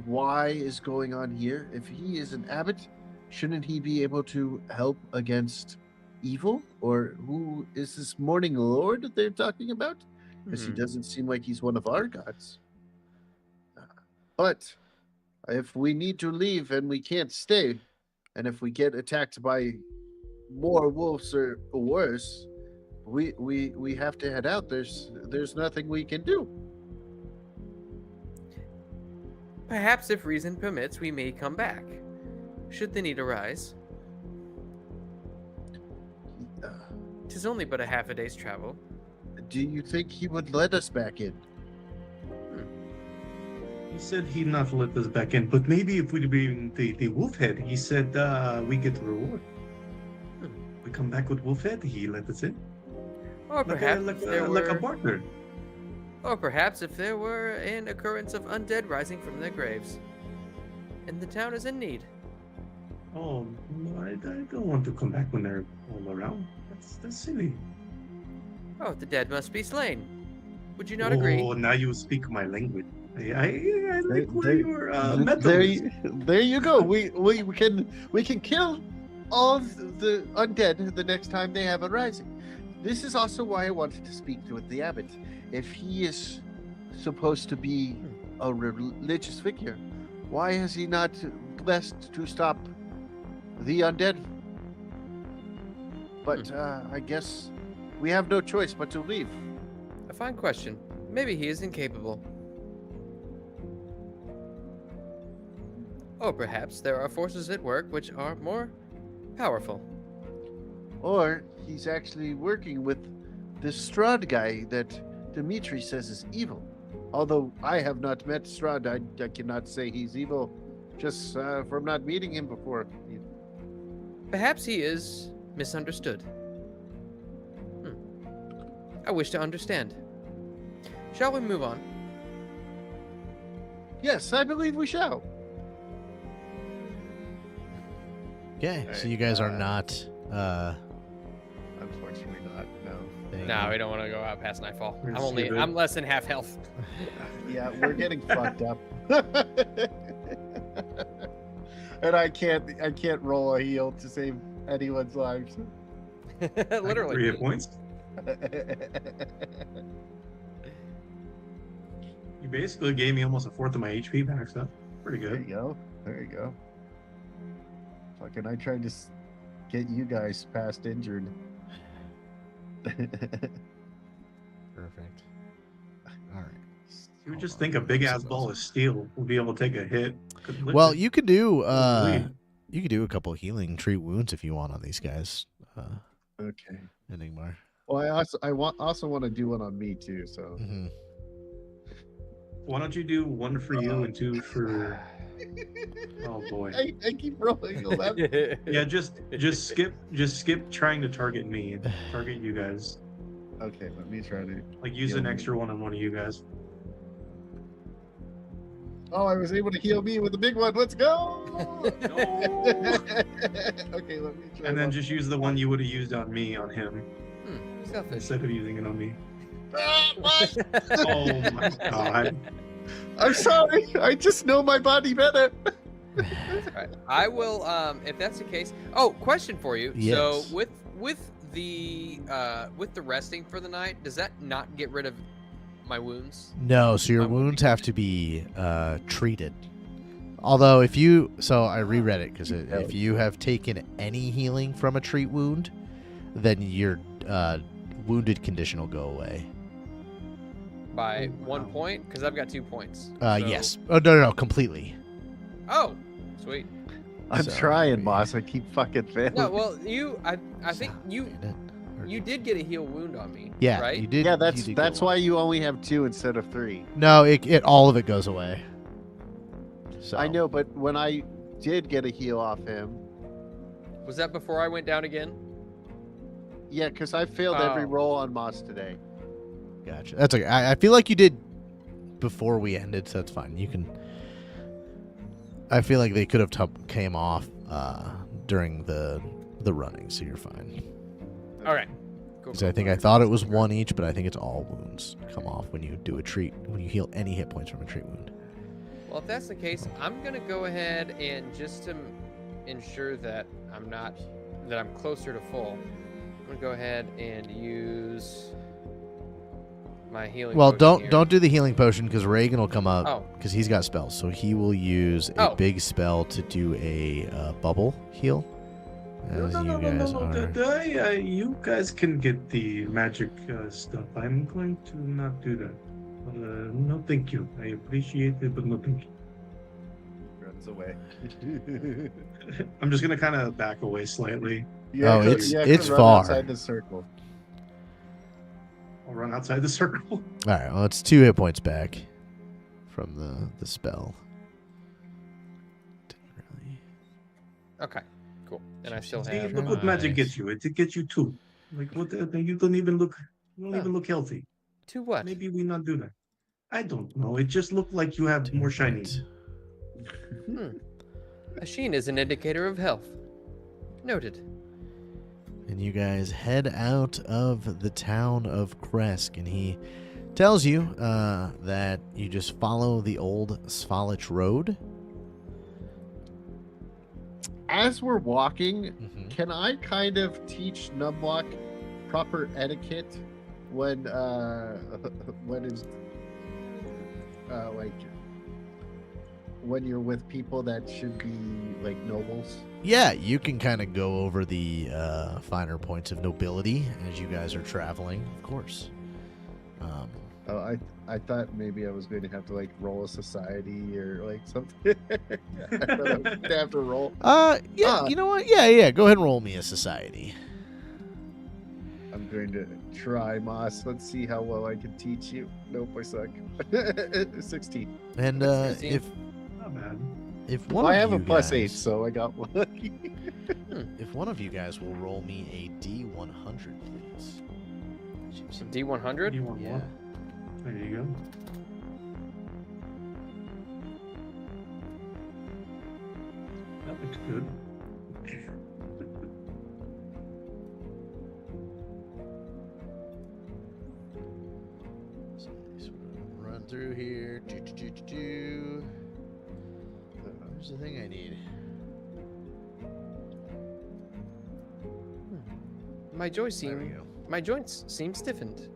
Why is going on here? If he is an abbot, shouldn't he be able to help against evil? Or who is this Morning Lord that they're talking about? Because he doesn't seem like he's one of our gods. But if we need to leave and we can't stay, and if we get attacked by more wolves or worse, we have to head out. There's nothing we can do. Perhaps if reason permits, we may come back, should the need arise. 'Tis only but a half a day's travel. Do you think he would let us back in? He said he'd not let us back in, but maybe if we bring the wolf head, he said we get a reward. We come back with wolf head, he let us in. Or perhaps Like a partner. Or perhaps if there were an occurrence of undead rising from their graves, and the town is in need. Oh, I don't want to come back when they're all around. That's silly. Oh, the dead must be slain. Would you not agree? Oh, now you speak my language. I like where There- your there, metal is. there you go. We can kill all the undead the next time they have a rising. This is also why I wanted to speak with the abbot. If he is supposed to be a religious figure, why has he not blessed to stop the undead? But I guess we have no choice but to leave. A fine question. Maybe he is incapable. Or perhaps there are forces at work which are more powerful. Or he's actually working with this Strahd guy that Dimitri says is evil. Although I have not met Strahd, I cannot say he's evil just from not meeting him before. Perhaps he is misunderstood. I wish to understand. Shall we move on? Yes, I believe we shall. Okay, so Alright, you guys are not. Unfortunately not, no. No, we don't want to go out past nightfall. We're I'm stupid. less than half health. Yeah, we're getting fucked up. And I can't roll a heal to save anyone's lives. Literally. 3 hit points. You basically gave me almost a fourth of my HP back, so pretty There you good. go. There you go. Fucking, I tried to get you guys past injured. Perfect. All right. You would just think a big ass ball of steel will be able to take a hit. Couldn't lift Well, it. you could do Holy. you could do a couple healing treat wounds if you want on these guys. Okay. Enigmar. Well, I also want to do one on me too. So. Mm-hmm. Why don't you do 1 for you and 2 for? Oh boy. I keep rolling 11. Yeah, just skip trying to target me. Target you guys. Okay, let me try to. Like use Heal an me. extra one on one of you guys. Oh, I was able to heal me with the big one. Let's go. No. Okay, let me try. And then one. just use the one you would have used on me on him Selfish. instead of using it on me. Ah, what? Oh my god. I'm sorry. I just know my body better. Right. I will, if that's the case. Oh, question for you. Yes. So with the resting for the night, does that not get rid of my wounds? No, so your My wound wounds have to be treated. Although if you, so I reread it because if you have taken any healing from a treat wound, then your wounded condition will go away. By 1 point? Because I've got 2 points. Yes. Oh no, completely. Oh, sweet. I'm So, trying, boss. I keep fucking failing. No, well, I think So, you did it? Or- you did get a heal wound on me. Yeah, right? you did. Yeah, you that's did that's go why away. you only have 2 instead of 3. No, it all of it goes away. So I know, but when I did get a heal off him, Was that before I went down again? yeah, because I failed every Oh. roll on Moss today. Gotcha. That's okay. I feel like you did before we ended, so that's fine. You can. I feel like they could have came off during the running, so you're fine. All right. Cool. Because I think I thought it was 1 each, but I think it's all wounds come off when you do a treat, when you heal any hit points from a treat wound. Well, if that's the case, I'm gonna go ahead and just to ensure that I'm closer to full, I'm gonna go ahead and use my healing. Well, potion here. don't do the healing potion because Reagan will come up Oh. because he's got spells, so he will use a Oh. big spell to do a bubble heal. No, As no, you no, guys no, are. you guys can get the magic stuff. I'm going to not do that. No, thank you. I appreciate it, but no, thank you. Runs away. I'm just gonna kind of back away slightly. Oh, go- it's go run far. outside the circle. I'll run outside the circle. All right, well, it's 2 hit points back from the spell. Didn't really. Okay. Cool. And I still See, have. look what magic Nice. gets you. It gets you 2. Like what? You don't even look. You don't Oh. even look healthy. To what? Maybe we not do that. I don't know. It just looked like you have 2 more hit shiny. points. A sheen is an indicator of health. Noted. And you guys head out of the town of Krezk, and he tells you that you just follow the old Svalich road. As we're walking, Mm-hmm. can I kind of teach Numlock proper etiquette when it's like when you're with people that should be like nobles? Yeah, you can kind of go over the finer points of nobility as you guys are traveling, of course. Oh, I thought maybe I was going to have to like roll a society or like something. I thought I was going to have to roll. Yeah, you know what? Yeah, go ahead and roll me a society. I'm going to try, Moss. Let's see how well I can teach you. Nope, I suck. 16. And That's 16. if Not bad. if one Well, I of have a you +8, guys- so I got lucky. If one of you guys will roll me a D100, please. Some D100? You want Yeah. one? There you go. That looks good. So let's run through here. Here's the thing I need. My joints There we seem go. my joints seem stiffened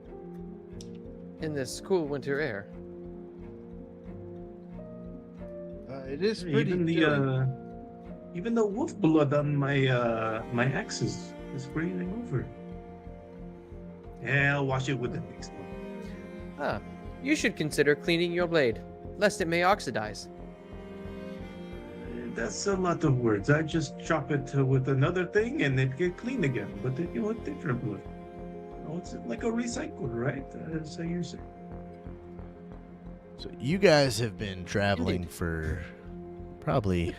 in this cool winter air. It is pretty Even chilly. even the wolf blood on my axe is freezing over. Yeah, I'll wash it with the next one. Ah, you should consider cleaning your blade, lest it may oxidize. That's a lot of words. I just chop it with another thing and it get clean again. But then you know, different blood. Oh, it's like a recycle, right? So you're saying. So you guys have been traveling for probably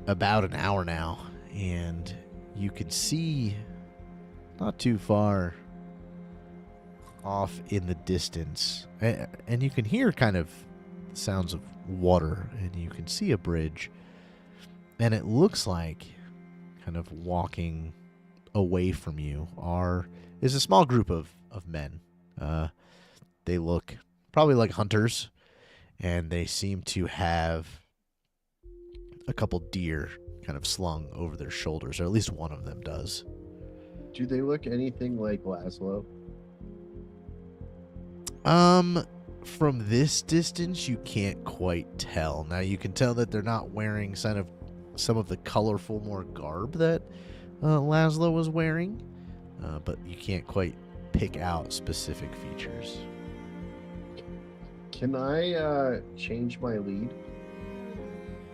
about an hour now, and you can see not too far off in the distance, and you can hear kind of sounds of water, and you can see a bridge, and it looks like kind of walking away from you is a small group of men. They look probably like hunters, and they seem to have a couple deer kind of slung over their shoulders, or at least one of them does. Do they look anything like Laszlo? From this distance, you can't quite tell. Now, you can tell that they're not wearing some of the colorful, more garb that Laszlo was wearing, but you can't quite pick out specific features. Can I change my lead?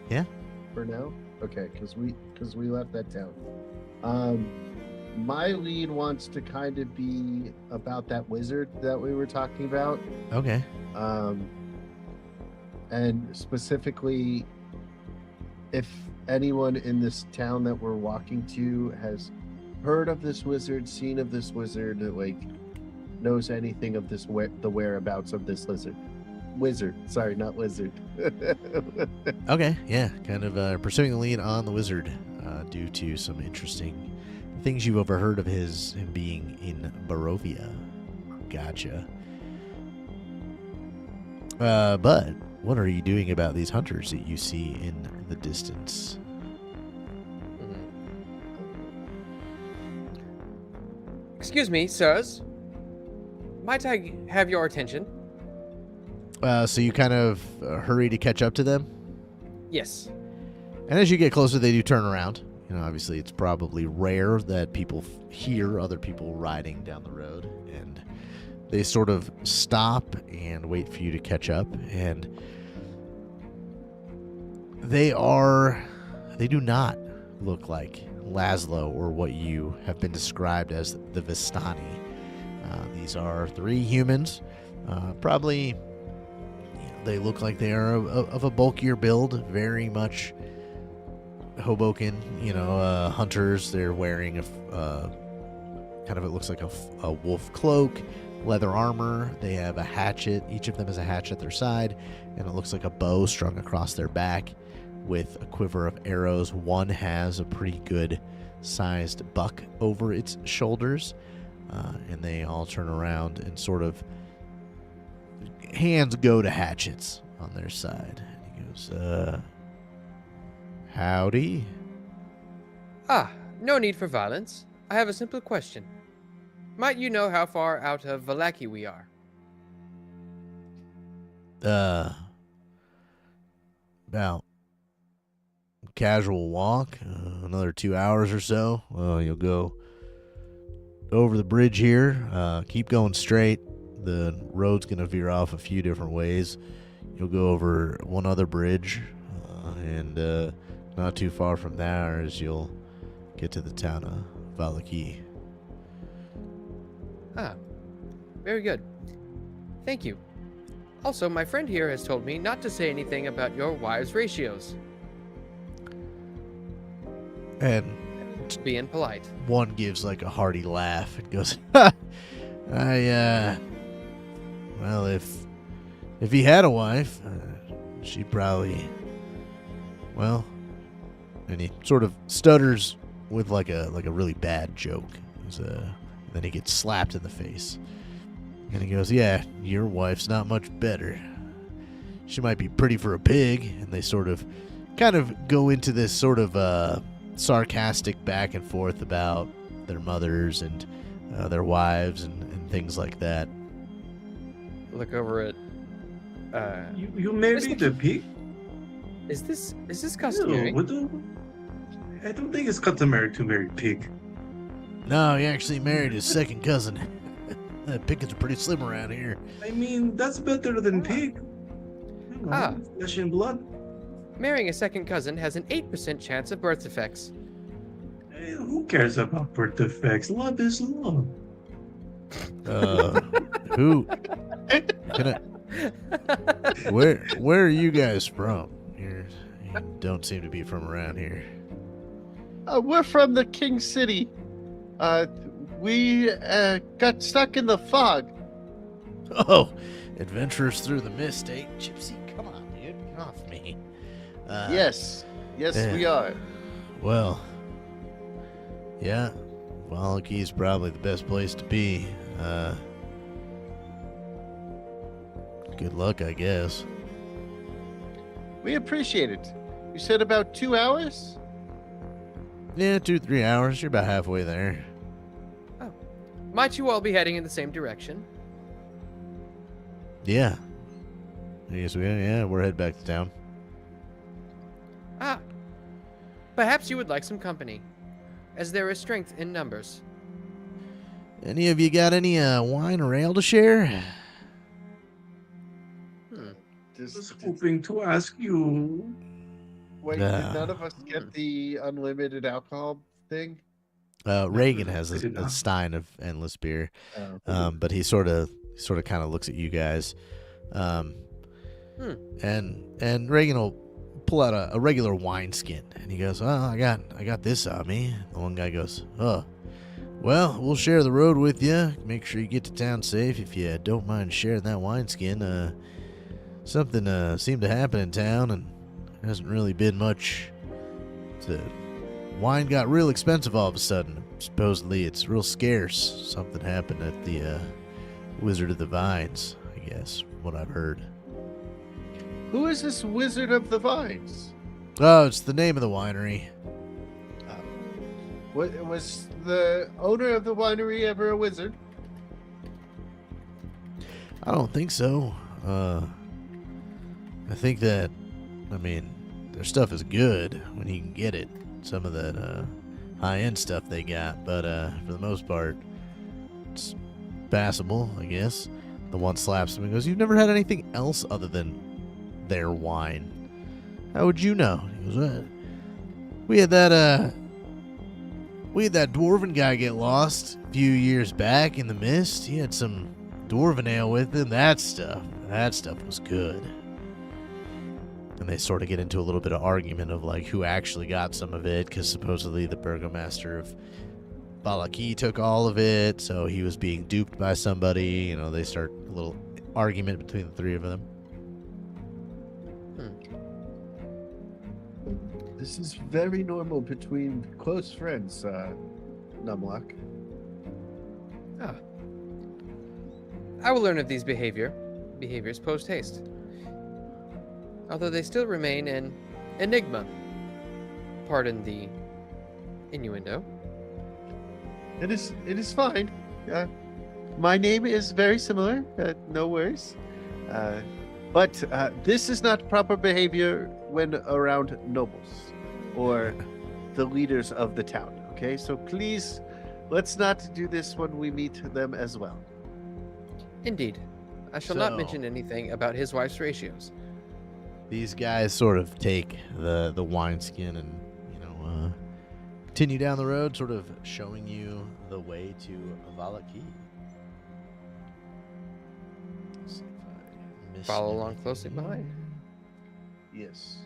Yeah. For now? Okay, because we left that down. My lead wants to kind of be about that wizard that we were talking about. Okay. And specifically, if anyone in this town that we're walking to has heard of this wizard, seen of this wizard, like knows anything of this the whereabouts of this wizard. Sorry, not lizard. Okay, yeah, kind of pursuing the lead on the wizard due to some interesting things you've overheard of him being in Barovia. Gotcha. But what are you doing about these hunters that you see in the distance? Excuse me, sirs. Might I have your attention? So you kind of hurry to catch up to them? Yes. And as you get closer, they do turn around. You know, obviously, it's probably rare that people hear other people riding down the road. And they sort of stop and wait for you to catch up. And they do not look like Laszlo or what you have been described as the Vistani. These are three humans. Probably, they look like they are of a bulkier build, very much Hobokinn, hunters. They're wearing kind of, it looks like a wolf cloak, leather armor. They have a hatchet. Each of them has a hatchet at their side, and it looks like a bow strung across their back with a quiver of arrows. One has a pretty good sized buck over its shoulders, and they all turn around and sort of hands go to hatchets on their side. And he goes, howdy. Ah, no need for violence. I have a simple question. Might you know how far out of Vallaki we are? About casual walk, another 2 hours or so. You'll go over the bridge here. Keep going straight. The road's going to veer off a few different ways. You'll go over one other bridge, and not too far from there is you'll get to the town of Vallaki. Ah, very good. Thank you. Also, my friend here has told me not to say anything about your wives' ratios. And Being polite. one gives like a hearty laugh and goes, "Ha! Well, if he had a wife, she'd probably, well," and he sort of stutters with like a really bad joke. Then he gets slapped in the face, and he goes, "Yeah, your wife's not much better. She might be pretty for a pig." And they kind of go into this sort of sarcastic back and forth about their mothers and their wives and things like that. Look over at. You married a pig? Is this No, customary? I don't think it's customary to marry pig. No, he actually married his second cousin. Pickings are pretty slim around here. I mean, that's better than pig. You know, Ah. flesh and blood. Marrying a second cousin has an 8% chance of birth defects. Who cares about birth defects? Love is love. Who? Can I? Where are you guys from? You don't seem to be from around here. We're from the King City. We got stuck in the fog. Oh, adventurers through the mist, eh? Gypsy, come on, dude, get off me. Yes, yeah. we are. Well, yeah, Wallachie's probably the best place to be. Good luck, I guess. We appreciate it. You said about 2 hours? Yeah, 2-3 hours. You're about halfway there. Might you all be heading in the same direction? Yeah. Yes, we're headed back to town. Ah. Perhaps you would like some company, as there is strength in numbers. Any of you got any wine or ale to share? I was hoping to ask you. Wait, Nah. did none of us get the unlimited alcohol thing? Reagan has I did a not. stein of endless beer, Oh. but he sort of kind of looks at you guys, and Reagan will pull out a regular wineskin, and he goes, "Oh, I got this on me." The one guy goes, "Oh, well, we'll share the road with you. Make sure you get to town safe. If you don't mind sharing that wineskin, something seemed to happen in town, and hasn't really been much. The wine got real expensive all of a sudden. Supposedly, it's real scarce. Something happened at the Wizard of the Vines, I guess, what I've heard." Who is this Wizard of the Vines? Oh, it's the name of the winery. What was the owner of the winery ever a wizard? I don't think so. I think that, their stuff is good when you can get it. Some of that high-end stuff they got, but for the most part, it's passable, I guess. The one slaps him and goes, "You've never had anything else other than their wine? How would you know?" He goes, "What? We had that dwarven guy get lost a few years back in the mist. He had some dwarven ale with him. That stuff was good." And they sort of get into a little bit of argument of like who actually got some of it, because supposedly the burgomaster of Balaki took all of it, so he was being duped by somebody. They start a little argument between the three of them. This is very normal between close friends, Numlock. I will learn of these behaviors post haste. Although they still remain an enigma. Pardon the innuendo. It is fine. My name is very similar. No worries. But this is not proper behavior when around nobles or the leaders of the town. Okay, so please, let's not do this when we meet them as well. Indeed. I shall not So- mention anything about his wife's ratios. These guys sort of take the wineskin and continue down the road, sort of showing you the way to Valaki. See if I missed Follow along anything closely here. behind. Yes.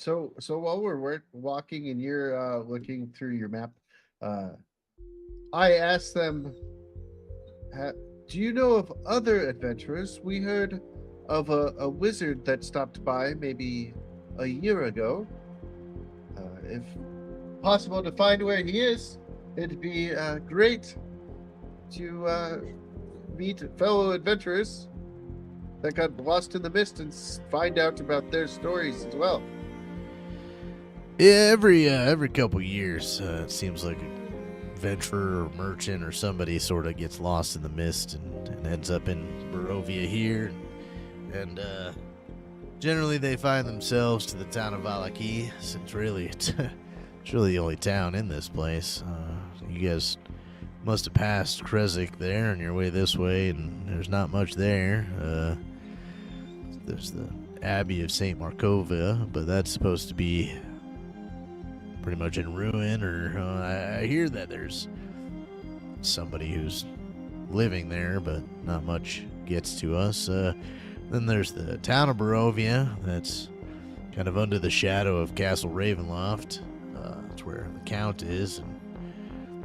So while we're walking and you're looking through your map, uh, I asked them, "Ha- "Do you know of other adventurers? We heard of a wizard that stopped by maybe a year ago. If possible to find where he is, it'd be great to meet fellow adventurers that got lost in the mist and find out about their stories as well." Yeah, every couple years, it seems like a adventurer or merchant or somebody sort of gets lost in the mist and ends up in Barovia here, and generally they find themselves to the town of Valaki, since really it's really the only town in this place. You guys must have passed Krezk there on your way this way, and there's not much there. There's the Abbey of St. Markovia, but that's supposed to be pretty much in ruin, or I hear that there's somebody who's living there, but not much gets to us. Then there's the town of Barovia, that's kind of under the shadow of Castle Ravenloft. That's where the Count is, and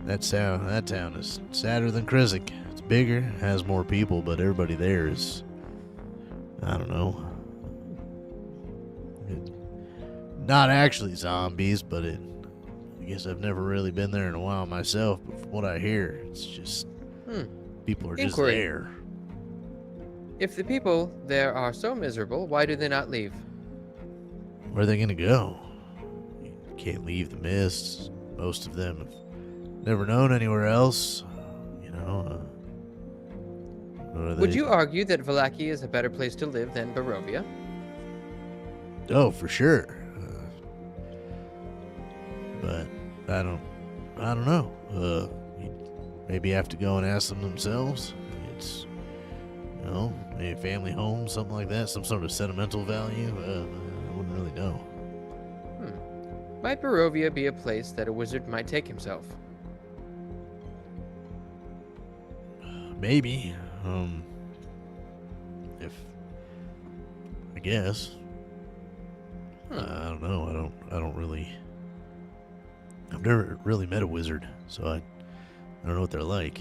that town is sadder than Krezk. It's bigger, has more people, but everybody there is, I don't know, not actually zombies, but I guess I've never really been there in a while myself, but from what I hear, it's just people are just Inquiry. there. If the people there are so miserable, why do they not leave? Where are they gonna go? You can't leave the mist. Most of them have never known anywhere else. You know. Would you argue that Valaki is a better place to live than Barovia? Oh, for sure. But I don't know. You'd maybe have to go and ask them themselves. It's, maybe a family home, something like that, some sort of sentimental value. I wouldn't really know. Might Barovia be a place that a wizard might take himself? Maybe. If I guess. I don't know. I don't really. I've never really met a wizard, so I don't know what they're like.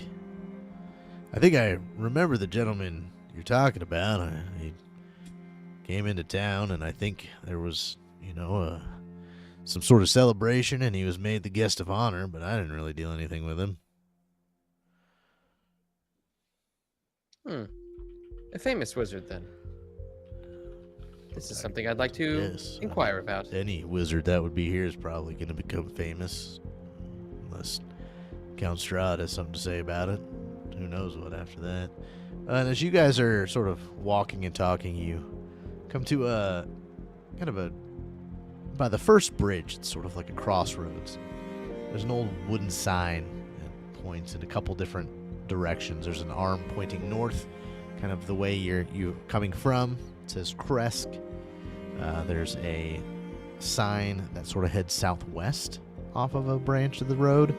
I think I remember the gentleman you're talking about. He came into town, and I think there was, some sort of celebration, and he was made the guest of honor, but I didn't really deal anything with him. A famous wizard, then. This is something I'd like to Yes, inquire about. Any wizard that would be here is probably going to become famous, unless Count Strahd has something to say about it. Who knows what after that. And as you guys are sort of walking and talking, you come to by the first bridge. It's sort of like a crossroads. There's an old wooden sign that points in a couple different directions. There's an arm pointing north, kind of the way you're coming from. It says Krezk. There's a sign that sort of heads southwest off of a branch of the road.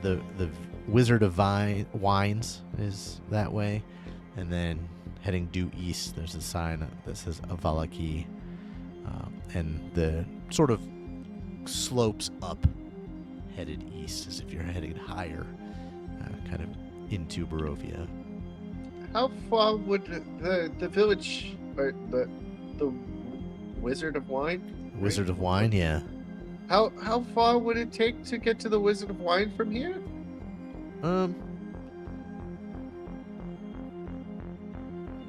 The Wizard of Wines is that way. And then heading due east, there's a sign that says Avalaki. And the sort of slopes up, headed east, as if you're heading higher, kind of into Barovia. How far would the village or the Wizard of Wine? Wizard of Wine, yeah. How far would it take to get to the Wizard of Wine from here? I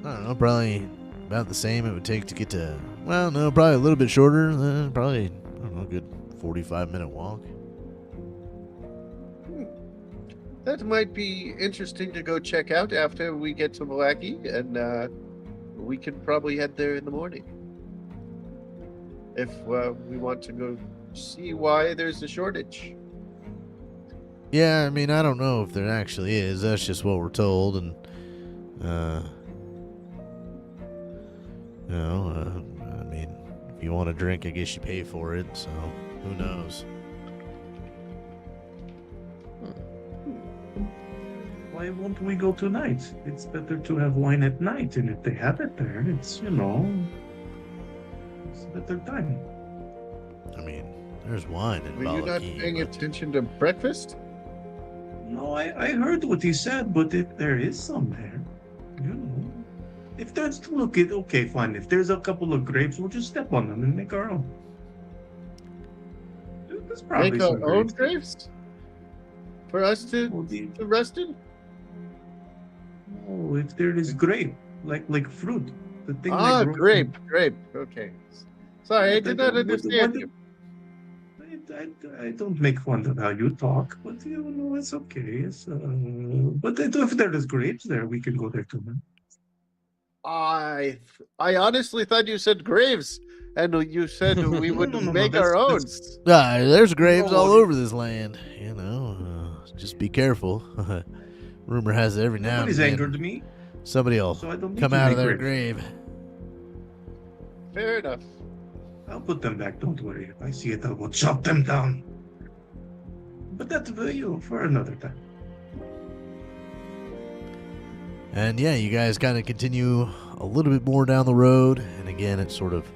don't know, probably about the same it would take to get to, well, no, probably a little bit shorter, probably, I don't know, a good 45-minute walk. That might be interesting to go check out after we get to Milwaukee, and we can probably head there in the morning. If we want to go see why there's a shortage. Yeah, I mean, I don't know if there actually is. That's just what we're told, and, I mean, if you want a drink, I guess you pay for it, so who knows? Why won't we go tonight? It's better to have wine at night, and if they have it there, it's a better time. There's wine in Were you not Valaki, paying but- attention to breakfast? No, I heard what he said, but if there is some there, you know. If there's, look, okay, fine. If there's a couple of grapes, we'll just step on them and make our own. There's probably Make some our own grapes. grapes? For us Well, to rest in? no, if there is grape, like fruit, the thing Ah, that grows. grape. Okay. Sorry, I did not understand you. I don't make fun of how you talk, but you know it's okay. But if there is grapes there, we can go there too. Man. I honestly thought you said graves, and you said we No, would no, no, make our own. There's graves all No, over this land. You know, just be careful. Rumor has it every now and Nobody's then angered me, somebody will so I don't need come to out of make their grapes. grave. Fair enough. I'll put them back. Don't worry. If I see it, I will chop them down. But that's for you for another time. And yeah, you guys kind of continue a little bit more down the road, and again, it sort of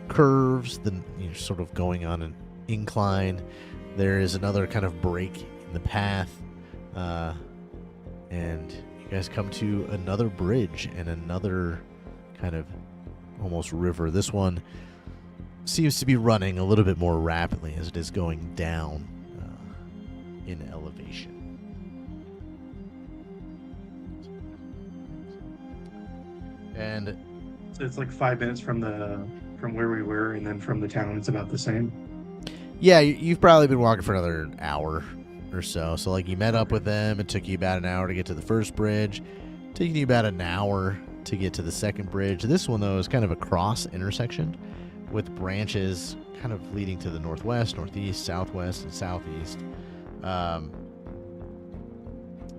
curves. Then you're sort of going on an incline. There is another kind of break in the path, and you guys come to another bridge and another kind of almost river. This one seems to be running a little bit more rapidly as it is going down in elevation. And So it's like 5 minutes from where we were, and then from the town, it's about the same. yeah, you've probably been walking for another hour or so. So like you met up with them, it took you about an hour to get to the first bridge, taking you about an hour to get to the second bridge. This one though is kind of a cross intersection with branches kind of leading to the northwest, northeast, southwest, and southeast.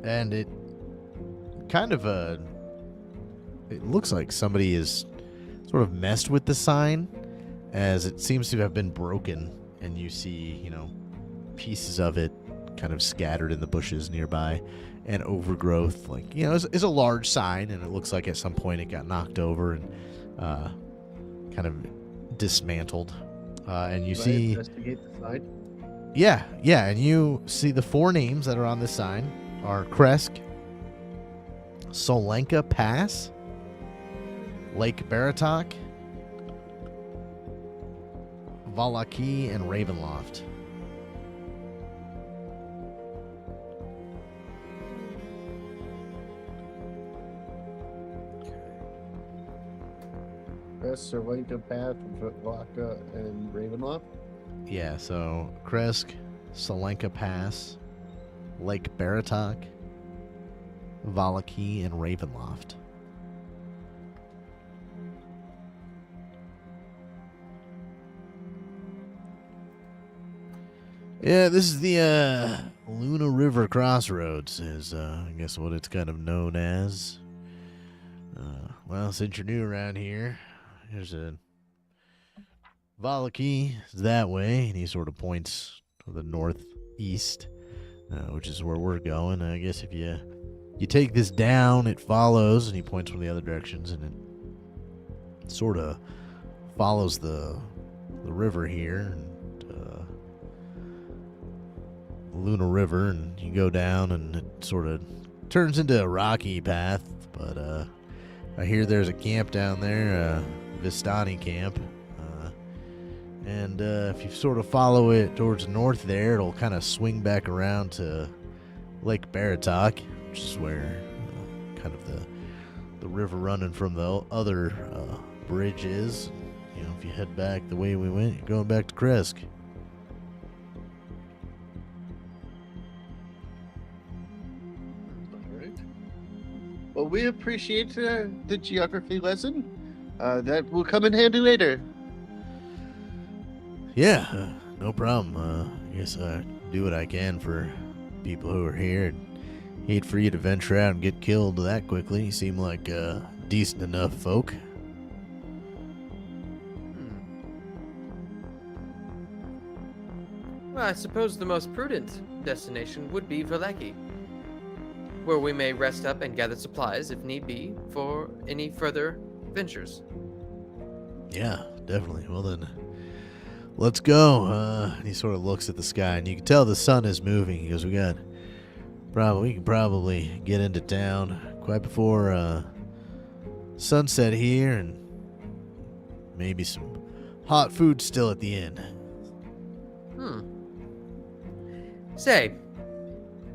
And it kind of it looks like somebody is sort of messed with the sign, as it seems to have been broken, and you see, you know, pieces of it kind of scattered in the bushes nearby, and overgrowth. Like, you know, it's a large sign, and it looks like at some point it got knocked over and kind of dismantled. And you Should I see, investigate the side? yeah, and you see the 4 names that are on this sign are Krezk, Solenka Pass, Lake Baratok, Valaki, and Ravenloft. Krezk, Serwanka Path, Vatlaka, and Ravenloft. Yeah, so Krezk, Solenka Pass, Lake Baratok, Valaki, and Ravenloft. Yeah, this is the Luna River Crossroads, is I guess what it's kind of known as. Well, since you're new around here, here's a Valaki is that way, and he sort of points to the northeast, which is where we're going. I guess if you take this down, it follows, and he points from the other directions, and it sort of follows the river here, and Luna River, and you go down, and it sort of turns into a rocky path. But I hear there's a camp down there, Vistani camp, and if you sort of follow it towards the north there, it'll kind of swing back around to Lake Baratok, which is where kind of the river running from the other bridge is. You know, if you head back the way we went, you're going back to Krezk. Well, we appreciate the geography lesson. That will come in handy later. Yeah, no problem. I guess I do what I can for people who are here. Hate for you to venture out and get killed that quickly. You seem like decent enough folk. Well, I suppose the most prudent destination would be Valaki, where we may rest up and gather supplies if need be for any further ventures. Yeah, definitely. Well then, let's go. And he sort of looks at the sky, and you can tell the sun is moving. He goes, we can probably get into town quite before sunset here, and maybe some hot food still at the inn. Say,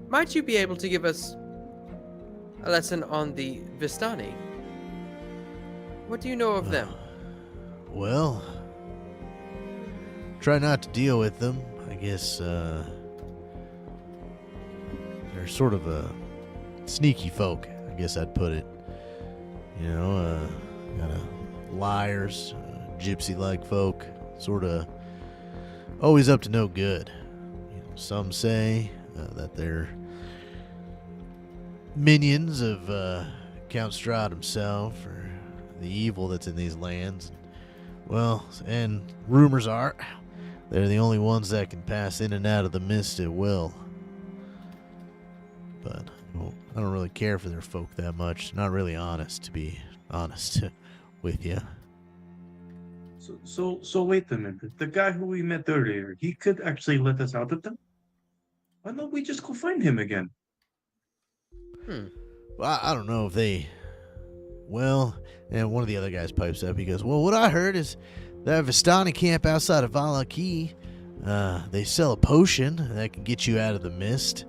might you be able to give us a lesson on the Vistani? What do you know of them? Well, try not to deal with them. I guess they're sort of a sneaky folk, I guess I'd put it. You know, kind of liars, gypsy-like folk, sort of always up to no good. You know, some say that they're minions of Count Strahd himself, or the evil that's in these lands. Well, and rumors are they're the only ones that can pass in and out of the mist at will. But I don't really care for their folk that much. Not really honest, to be honest with you. So wait a minute. The guy who we met earlier, he could actually let us out of them? Why don't we just go find him again? Well, I don't know if they... Well, and one of the other guys pipes up. He goes, well, what I heard is that Vistani camp outside of Valaki, they sell a potion that can get you out of the mist.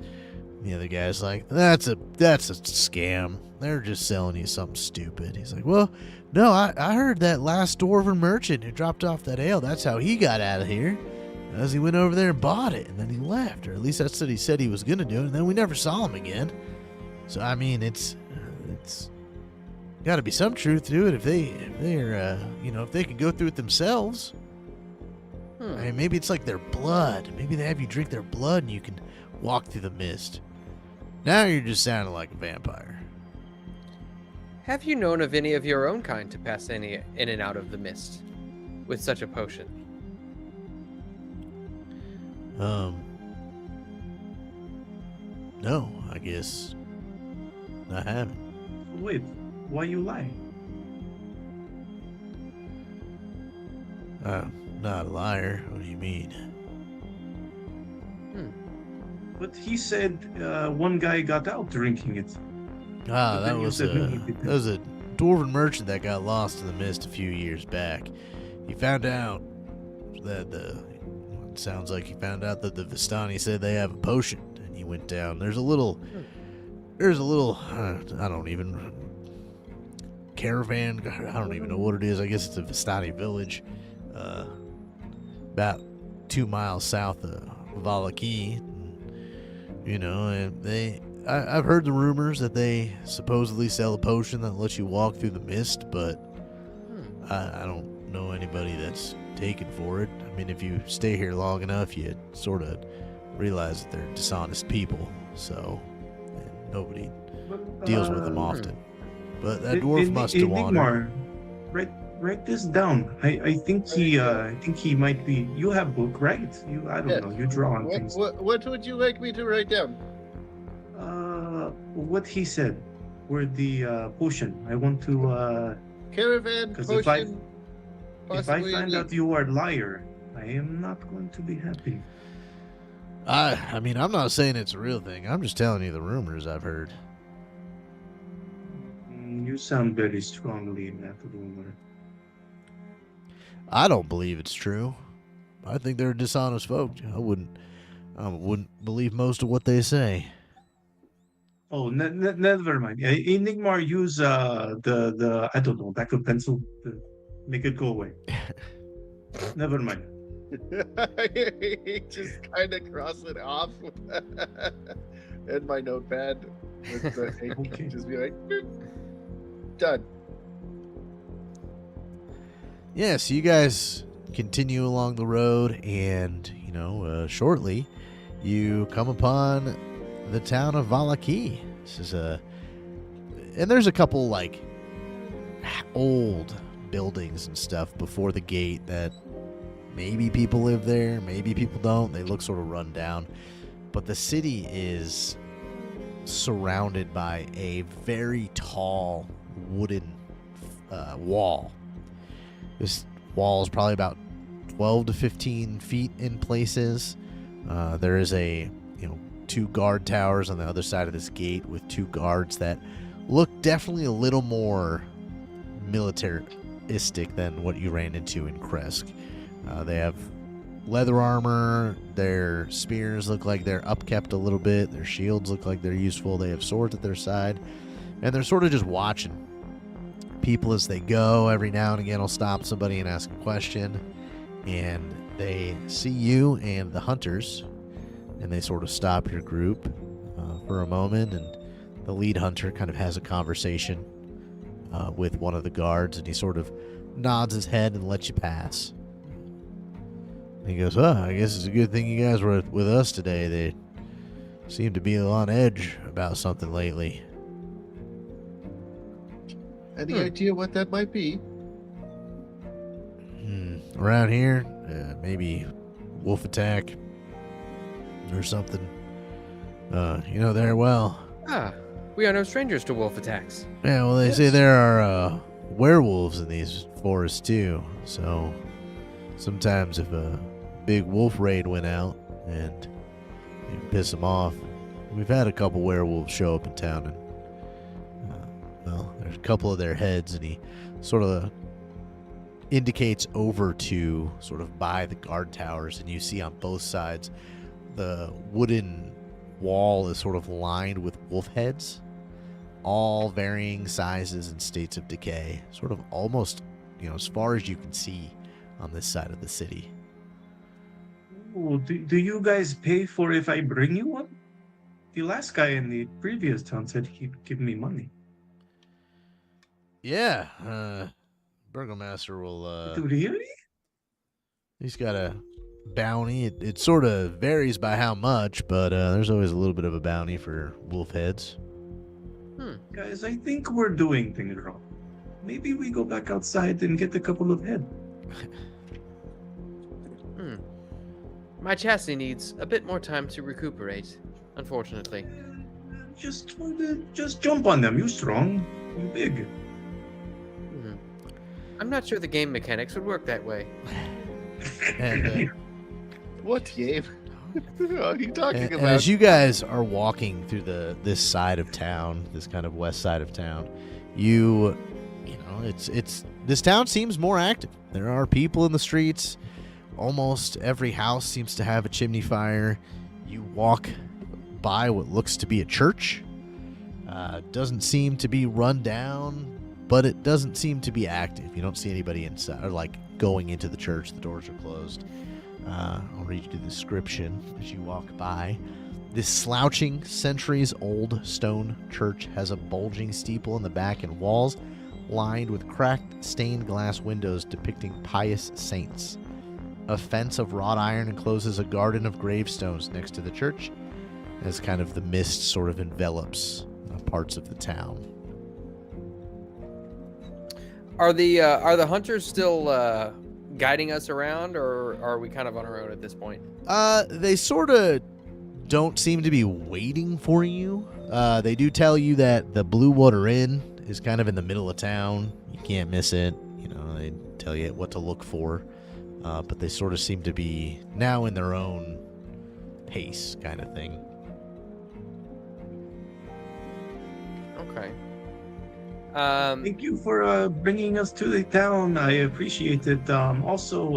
The other guy's like, that's a scam. They're just selling you something stupid. He's like, well, no, I heard that last dwarven merchant who dropped off that ale, that's how he got out of here. As he went over there and bought it, and then he left. Or at least that's what he said he was going to do, and then we never saw him again. So, I mean, it's got to be some truth to it if if they can go through it themselves. I mean, maybe it's like their blood. Maybe they have you drink their blood and you can walk through the mist. Now you're just sounding like a vampire. Have you known of any of your own kind to pass any in and out of the mist with such a potion? No, I guess I haven't. Wait, why you lie? I'm not a liar. What do you mean? But he said one guy got out drinking it. Ah, But that then you was said no, he a didn't. dwarven merchant that got lost in the mist a few years back. He found out that the Vistani said they have a potion, and he went down. There's a little I don't even caravan. I don't even know what it is. I guess it's a Vistani village, about 2 miles south of Valaki. You know, and I've heard the rumors that they supposedly sell a potion that lets you walk through the mist, but I don't know anybody that's taken for it. I mean, if you stay here long enough, you sort of realize that they're dishonest people, so nobody deals with them often. But that dwarf must have wandered. Write this down. I think he might be. You have book, right? I don't know. You draw on things. What would you like me to write down? What he said. Where the potion. I want to. Caravan, Because potion, if I possibly find a out you are a liar, I am not going to be happy. I mean, I'm not saying it's a real thing. I'm just telling you the rumors I've heard. You sound very strongly in that rumor. I don't believe it's true. I think they're dishonest folk. I wouldn't believe most of what they say. Oh, never mind. Enigmar use the I don't know, back of pencil to make it go away. Never mind. just kind of cross it off in my notepad with the ink. Okay. Just be like, "Boop." Done. Yeah, so you guys continue along the road, and shortly you come upon the town of Valaki. This is and there's a couple like old buildings and stuff before the gate that maybe people live there, maybe people don't. They look sort of run down, but the city is surrounded by a very tall wooden wall. This wall is probably about 12 to 15 feet in places. There is a, 2 guard towers on the other side of this gate with 2 guards that look definitely a little more militaristic than what you ran into in Krezk. They have leather armor. Their spears look like they're upkept a little bit. Their shields look like they're useful. They have swords at their side. And they're sort of just watching people as they go. Every now and again will stop somebody and ask a question. And they see you and the hunters. And they sort of stop your group for a moment. And the lead hunter kind of has a conversation with one of the guards. And he sort of nods his head and lets you pass. And he goes, I guess it's a good thing you guys were with us today. They seem to be on edge about something lately. Any idea what that might be? Around here, maybe wolf attack or something. There, well. We are no strangers to wolf attacks. Yeah, well, they say there are werewolves in these forests too. So sometimes if a big wolf raid went out and you piss them off, we've had a couple werewolves show up in town, and there's a couple of their heads, and he sort of indicates over to sort of by the guard towers, and you see on both sides the wooden wall is sort of lined with wolf heads, all varying sizes and states of decay, sort of almost, as far as you can see on this side of the city. Oh, do you guys pay for if I bring you one? The last guy in the previous town said he'd give me money. Yeah, Burgomaster will, Really? he's got a bounty. It sort of varies by how much, but there's always a little bit of a bounty for wolf heads. Guys, I think we're doing things wrong. Maybe we go back outside and get a couple of head. My chassis needs a bit more time to recuperate, unfortunately. Just jump on them. You strong. You big. I'm not sure the game mechanics would work that way. And, What game? What are you talking and about? as you guys are walking through this side of town, this kind of west side of town, it's this town seems more active. There are people in the streets. Almost every house seems to have a chimney fire. You walk by what looks to be a church. Doesn't seem to be run down, but it doesn't seem to be active. You don't see anybody inside or going into the church. The doors are closed. I'll read you the description as you walk by. This slouching, centuries-old stone church has a bulging steeple in the back and walls lined with cracked stained glass windows depicting pious saints. A fence of wrought iron encloses a garden of gravestones next to the church as kind of the mist sort of envelops parts of the town. Are the hunters still guiding us around, or are we kind of on our own at this point? They sort of don't seem to be waiting for you. They do tell you that the Blue Water Inn is kind of in the middle of town. You can't miss it. They tell you what to look for. But they sort of seem to be now in their own pace kind of thing. Okay. Thank you for bringing us to the town. I appreciate it. Also,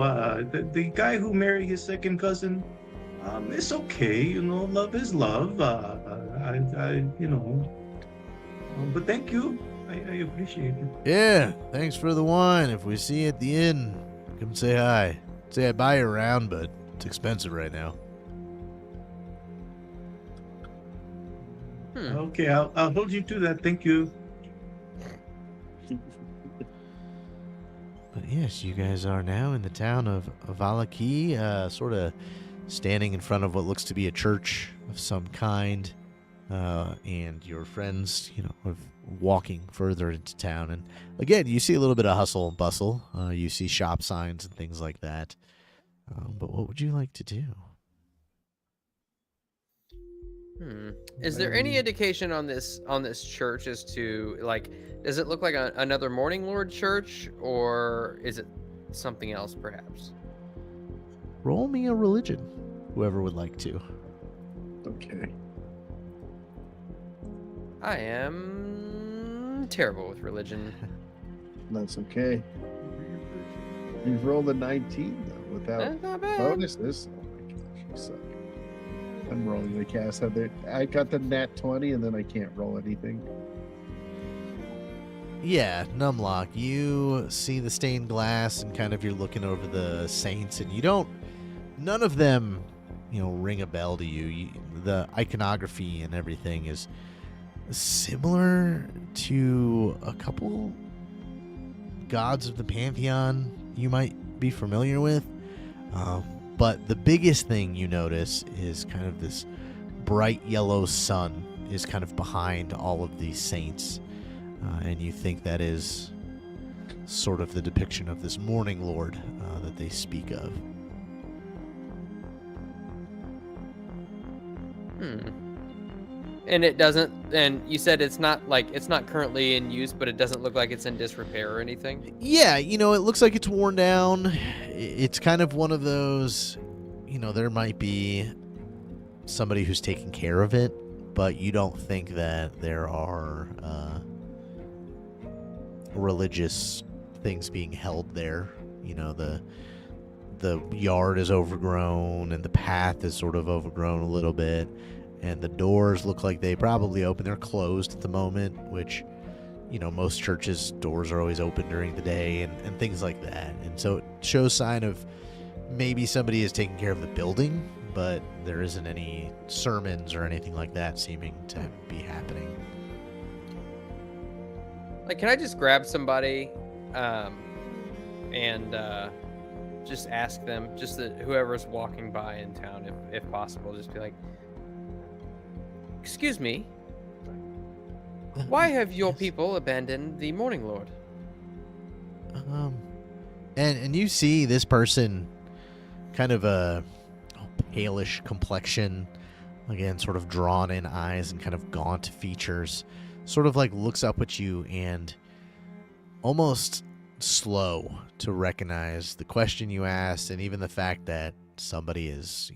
the guy who married his second cousin, it's okay. Love is love. But thank you. I appreciate it. Yeah, thanks for the wine. If we see you at the inn, come say hi. Say I'd buy you around, but it's expensive right now. Okay, I'll hold you to that. Thank you. But yes, you guys are now in the town of Valaki, sort of standing in front of what looks to be a church of some kind, and your friends, of walking further into town. And again, you see a little bit of hustle and bustle. You see shop signs and things like that. But what would you like to do? Is there any indication on this church as to does it look like another Morning Lord church, or is it something else perhaps? roll me a religion, whoever would like to. Okay. I am terrible with religion. That's okay. You've rolled a 19 though, without That's not bad. bonuses. Oh my gosh, you suck. I'm rolling the cast. I got the nat 20 and then I can't roll anything. Yeah, Numlock, you see the stained glass and kind of you're looking over the saints and none of them, ring a bell to you. The iconography and everything is similar to a couple gods of the Pantheon you might be familiar with. But the biggest thing you notice is kind of this bright yellow sun is kind of behind all of these saints. And you think that is sort of the depiction of this morning lord that they speak of. And it doesn't, and you said it's not currently in use, but it doesn't look like it's in disrepair or anything? Yeah, it looks like it's worn down. It's kind of one of those, there might be somebody who's taking care of it, but you don't think that there are religious things being held there. The yard is overgrown and the path is sort of overgrown a little bit, and the doors look like they probably open. They're closed at the moment, which most churches' doors are always open during the day and things like that. And so it shows sign of maybe somebody is taking care of the building, but there isn't any sermons or anything like that seeming to be happening. Can I just grab somebody and just ask them, just that whoever's walking by in town, if possible, just be like, "Excuse me, why have your people abandoned the Morning Lord?" And you see this person, kind of a palish complexion, again, sort of drawn in eyes and kind of gaunt features, sort of looks up at you and almost slow to recognize the question you asked and even the fact that somebody is,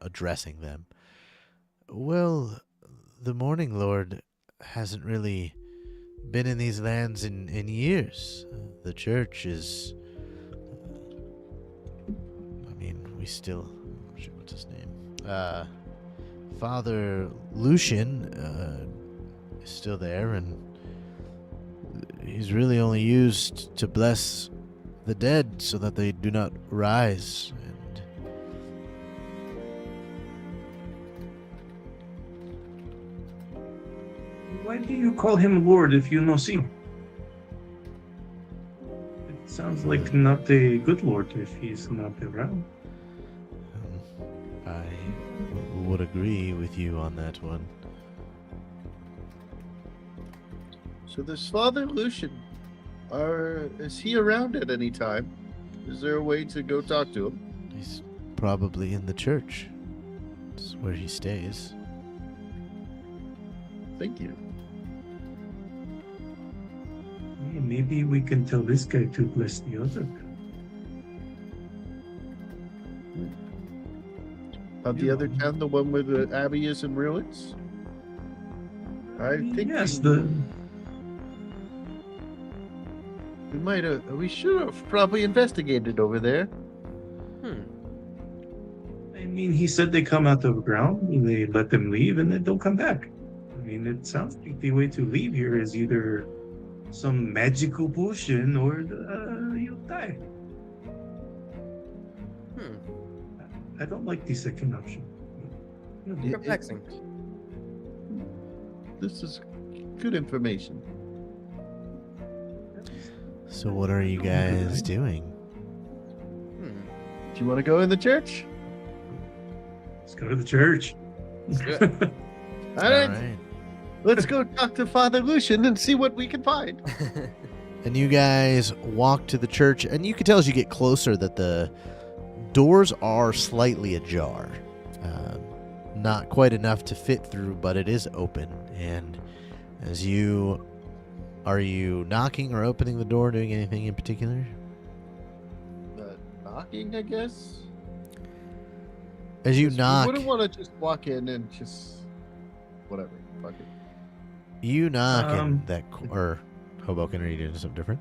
addressing them. Well, the Morning Lord hasn't really been in these lands in years. The church is... we still... what's his name? Father Lucian is still there, and he's really only used to bless the dead so that they do not rise. And Why do you call him Lord if you no see him? It sounds like not a good Lord if he's not around. I would agree with you on that one. So this Father Lucian, is he around at any time? Is there a way to go talk to him? He's probably in the church. It's where he stays. Thank you. Hey, maybe we can tell this guy to bless the other guy. The other town, the one where the abbey is in ruins? I think Yes, we should have probably investigated over there. I mean, he said they come out of the ground, they let them leave, and then don't come back. I mean, it sounds like the way to leave here is either some magical potion or you'll die. I don't like the second option. Perplexing. This is good information. So what are you guys doing? Do you want to go in the church? Let's go to the church. Good. All right. Let's go talk to Father Lucian and see what we can find. And you guys walk to the church, and you can tell as you get closer that the doors are slightly ajar. Not quite enough to fit through, but it is open. And are you knocking or opening the door, doing anything in particular? Knocking, I guess. As you 'Cause knock, we wouldn't want to just walk in and just whatever. Fuck it. you knock, and Um, that or Hobokinn, are you doing something different?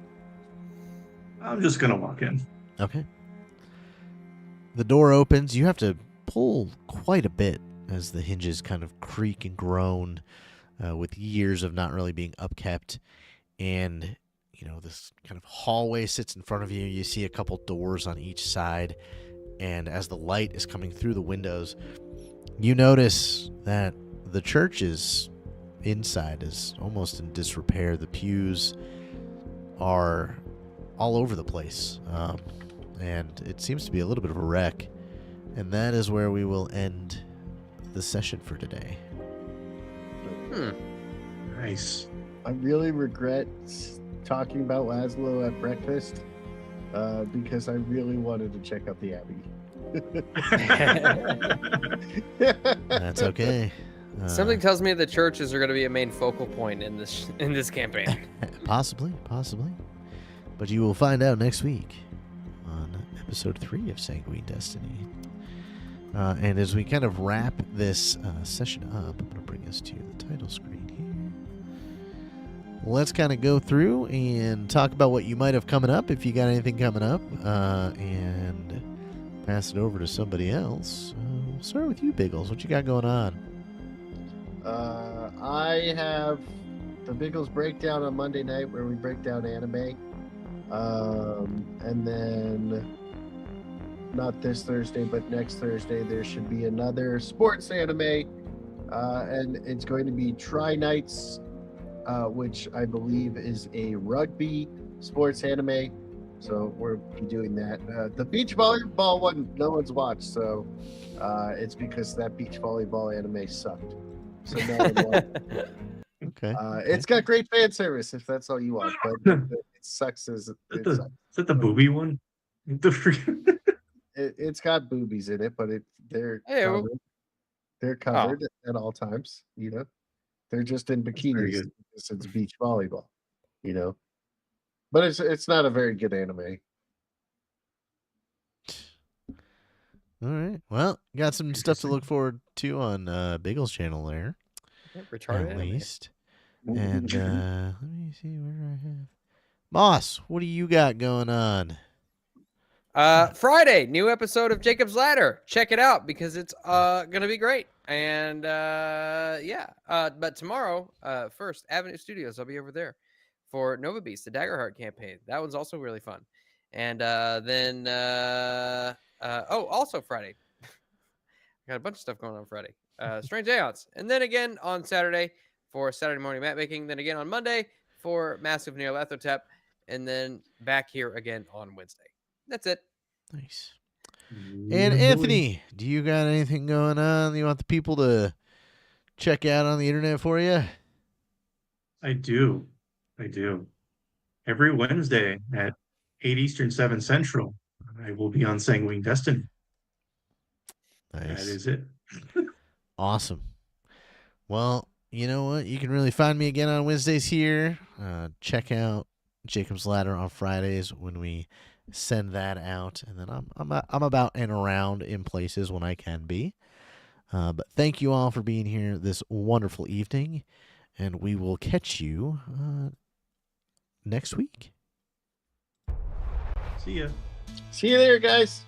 I'm just gonna walk in. Okay. The door opens. You have to pull quite a bit as the hinges kind of creak and groan with years of not really being upkept. And, this kind of hallway sits in front of you. You see a couple doors on each side. And as the light is coming through the windows, you notice that the church inside is almost in disrepair. The pews are all over the place. And it seems to be a little bit of a wreck. And that is where we will end the session for today. Nice. I really regret talking about Laszlo at breakfast because I really wanted to check out the Abbey. That's okay. Something tells me the churches are going to be a main focal point in this campaign. Possibly. But you will find out next week on episode 3 of Sanguine Destiny. And as we kind of wrap this session up, I'm going to bring us to the title screen here. Let's kind of go through and talk about what you might have coming up, if you got anything coming up, and pass it over to somebody else. We'll start with you, Biggles. What you got going on? I have the Biggles Breakdown on Monday night where we break down anime. And then not this Thursday, but next Thursday, there should be another sports anime. And it's going to be Tri Nights, which I believe is a rugby sports anime. So we'll be doing that. The beach volleyball one, no one's watched. So it's because that beach volleyball anime sucked. So no one watched. Okay. It's got great fan service if that's all you want, but it sucks as it Is sucks. that the booby one? The freaking- It's got boobies in it, but they're Ew. covered. They're covered at all times. They're just in very bikinis good. because it's beach volleyball. But it's not a very good anime. All right. Well, got some stuff to look forward to on Biggles' channel there, Retarded at anime. least. And let me see where I have. Moss, what do you got going on? Friday, new episode of Jacob's Ladder. Check it out because it's gonna be great. And but tomorrow, first Avenue Studios, I'll be over there for Nova Beast, the Daggerheart campaign. That one's also really fun. And then also Friday, I got a bunch of stuff going on Friday. Strange Aeons, and then again on Saturday for Saturday morning map making. Then again on Monday for Massive Neolithotep, and then back here again on Wednesday. That's it. Nice. Yeah, And boy. Anthony, do you got anything going on you want the people to check out on the internet for you? I do. Every Wednesday at 8 Eastern, 7 Central, I will be on Sanguine Destiny. That Nice. is it. Awesome. Well, you know what? You can really find me again on Wednesdays here. Check out Jacob's Ladder on Fridays when we send that out, and then I'm about and around in places when I can be. But thank you all for being here this wonderful evening, and we will catch you next week. See ya. See you there, guys.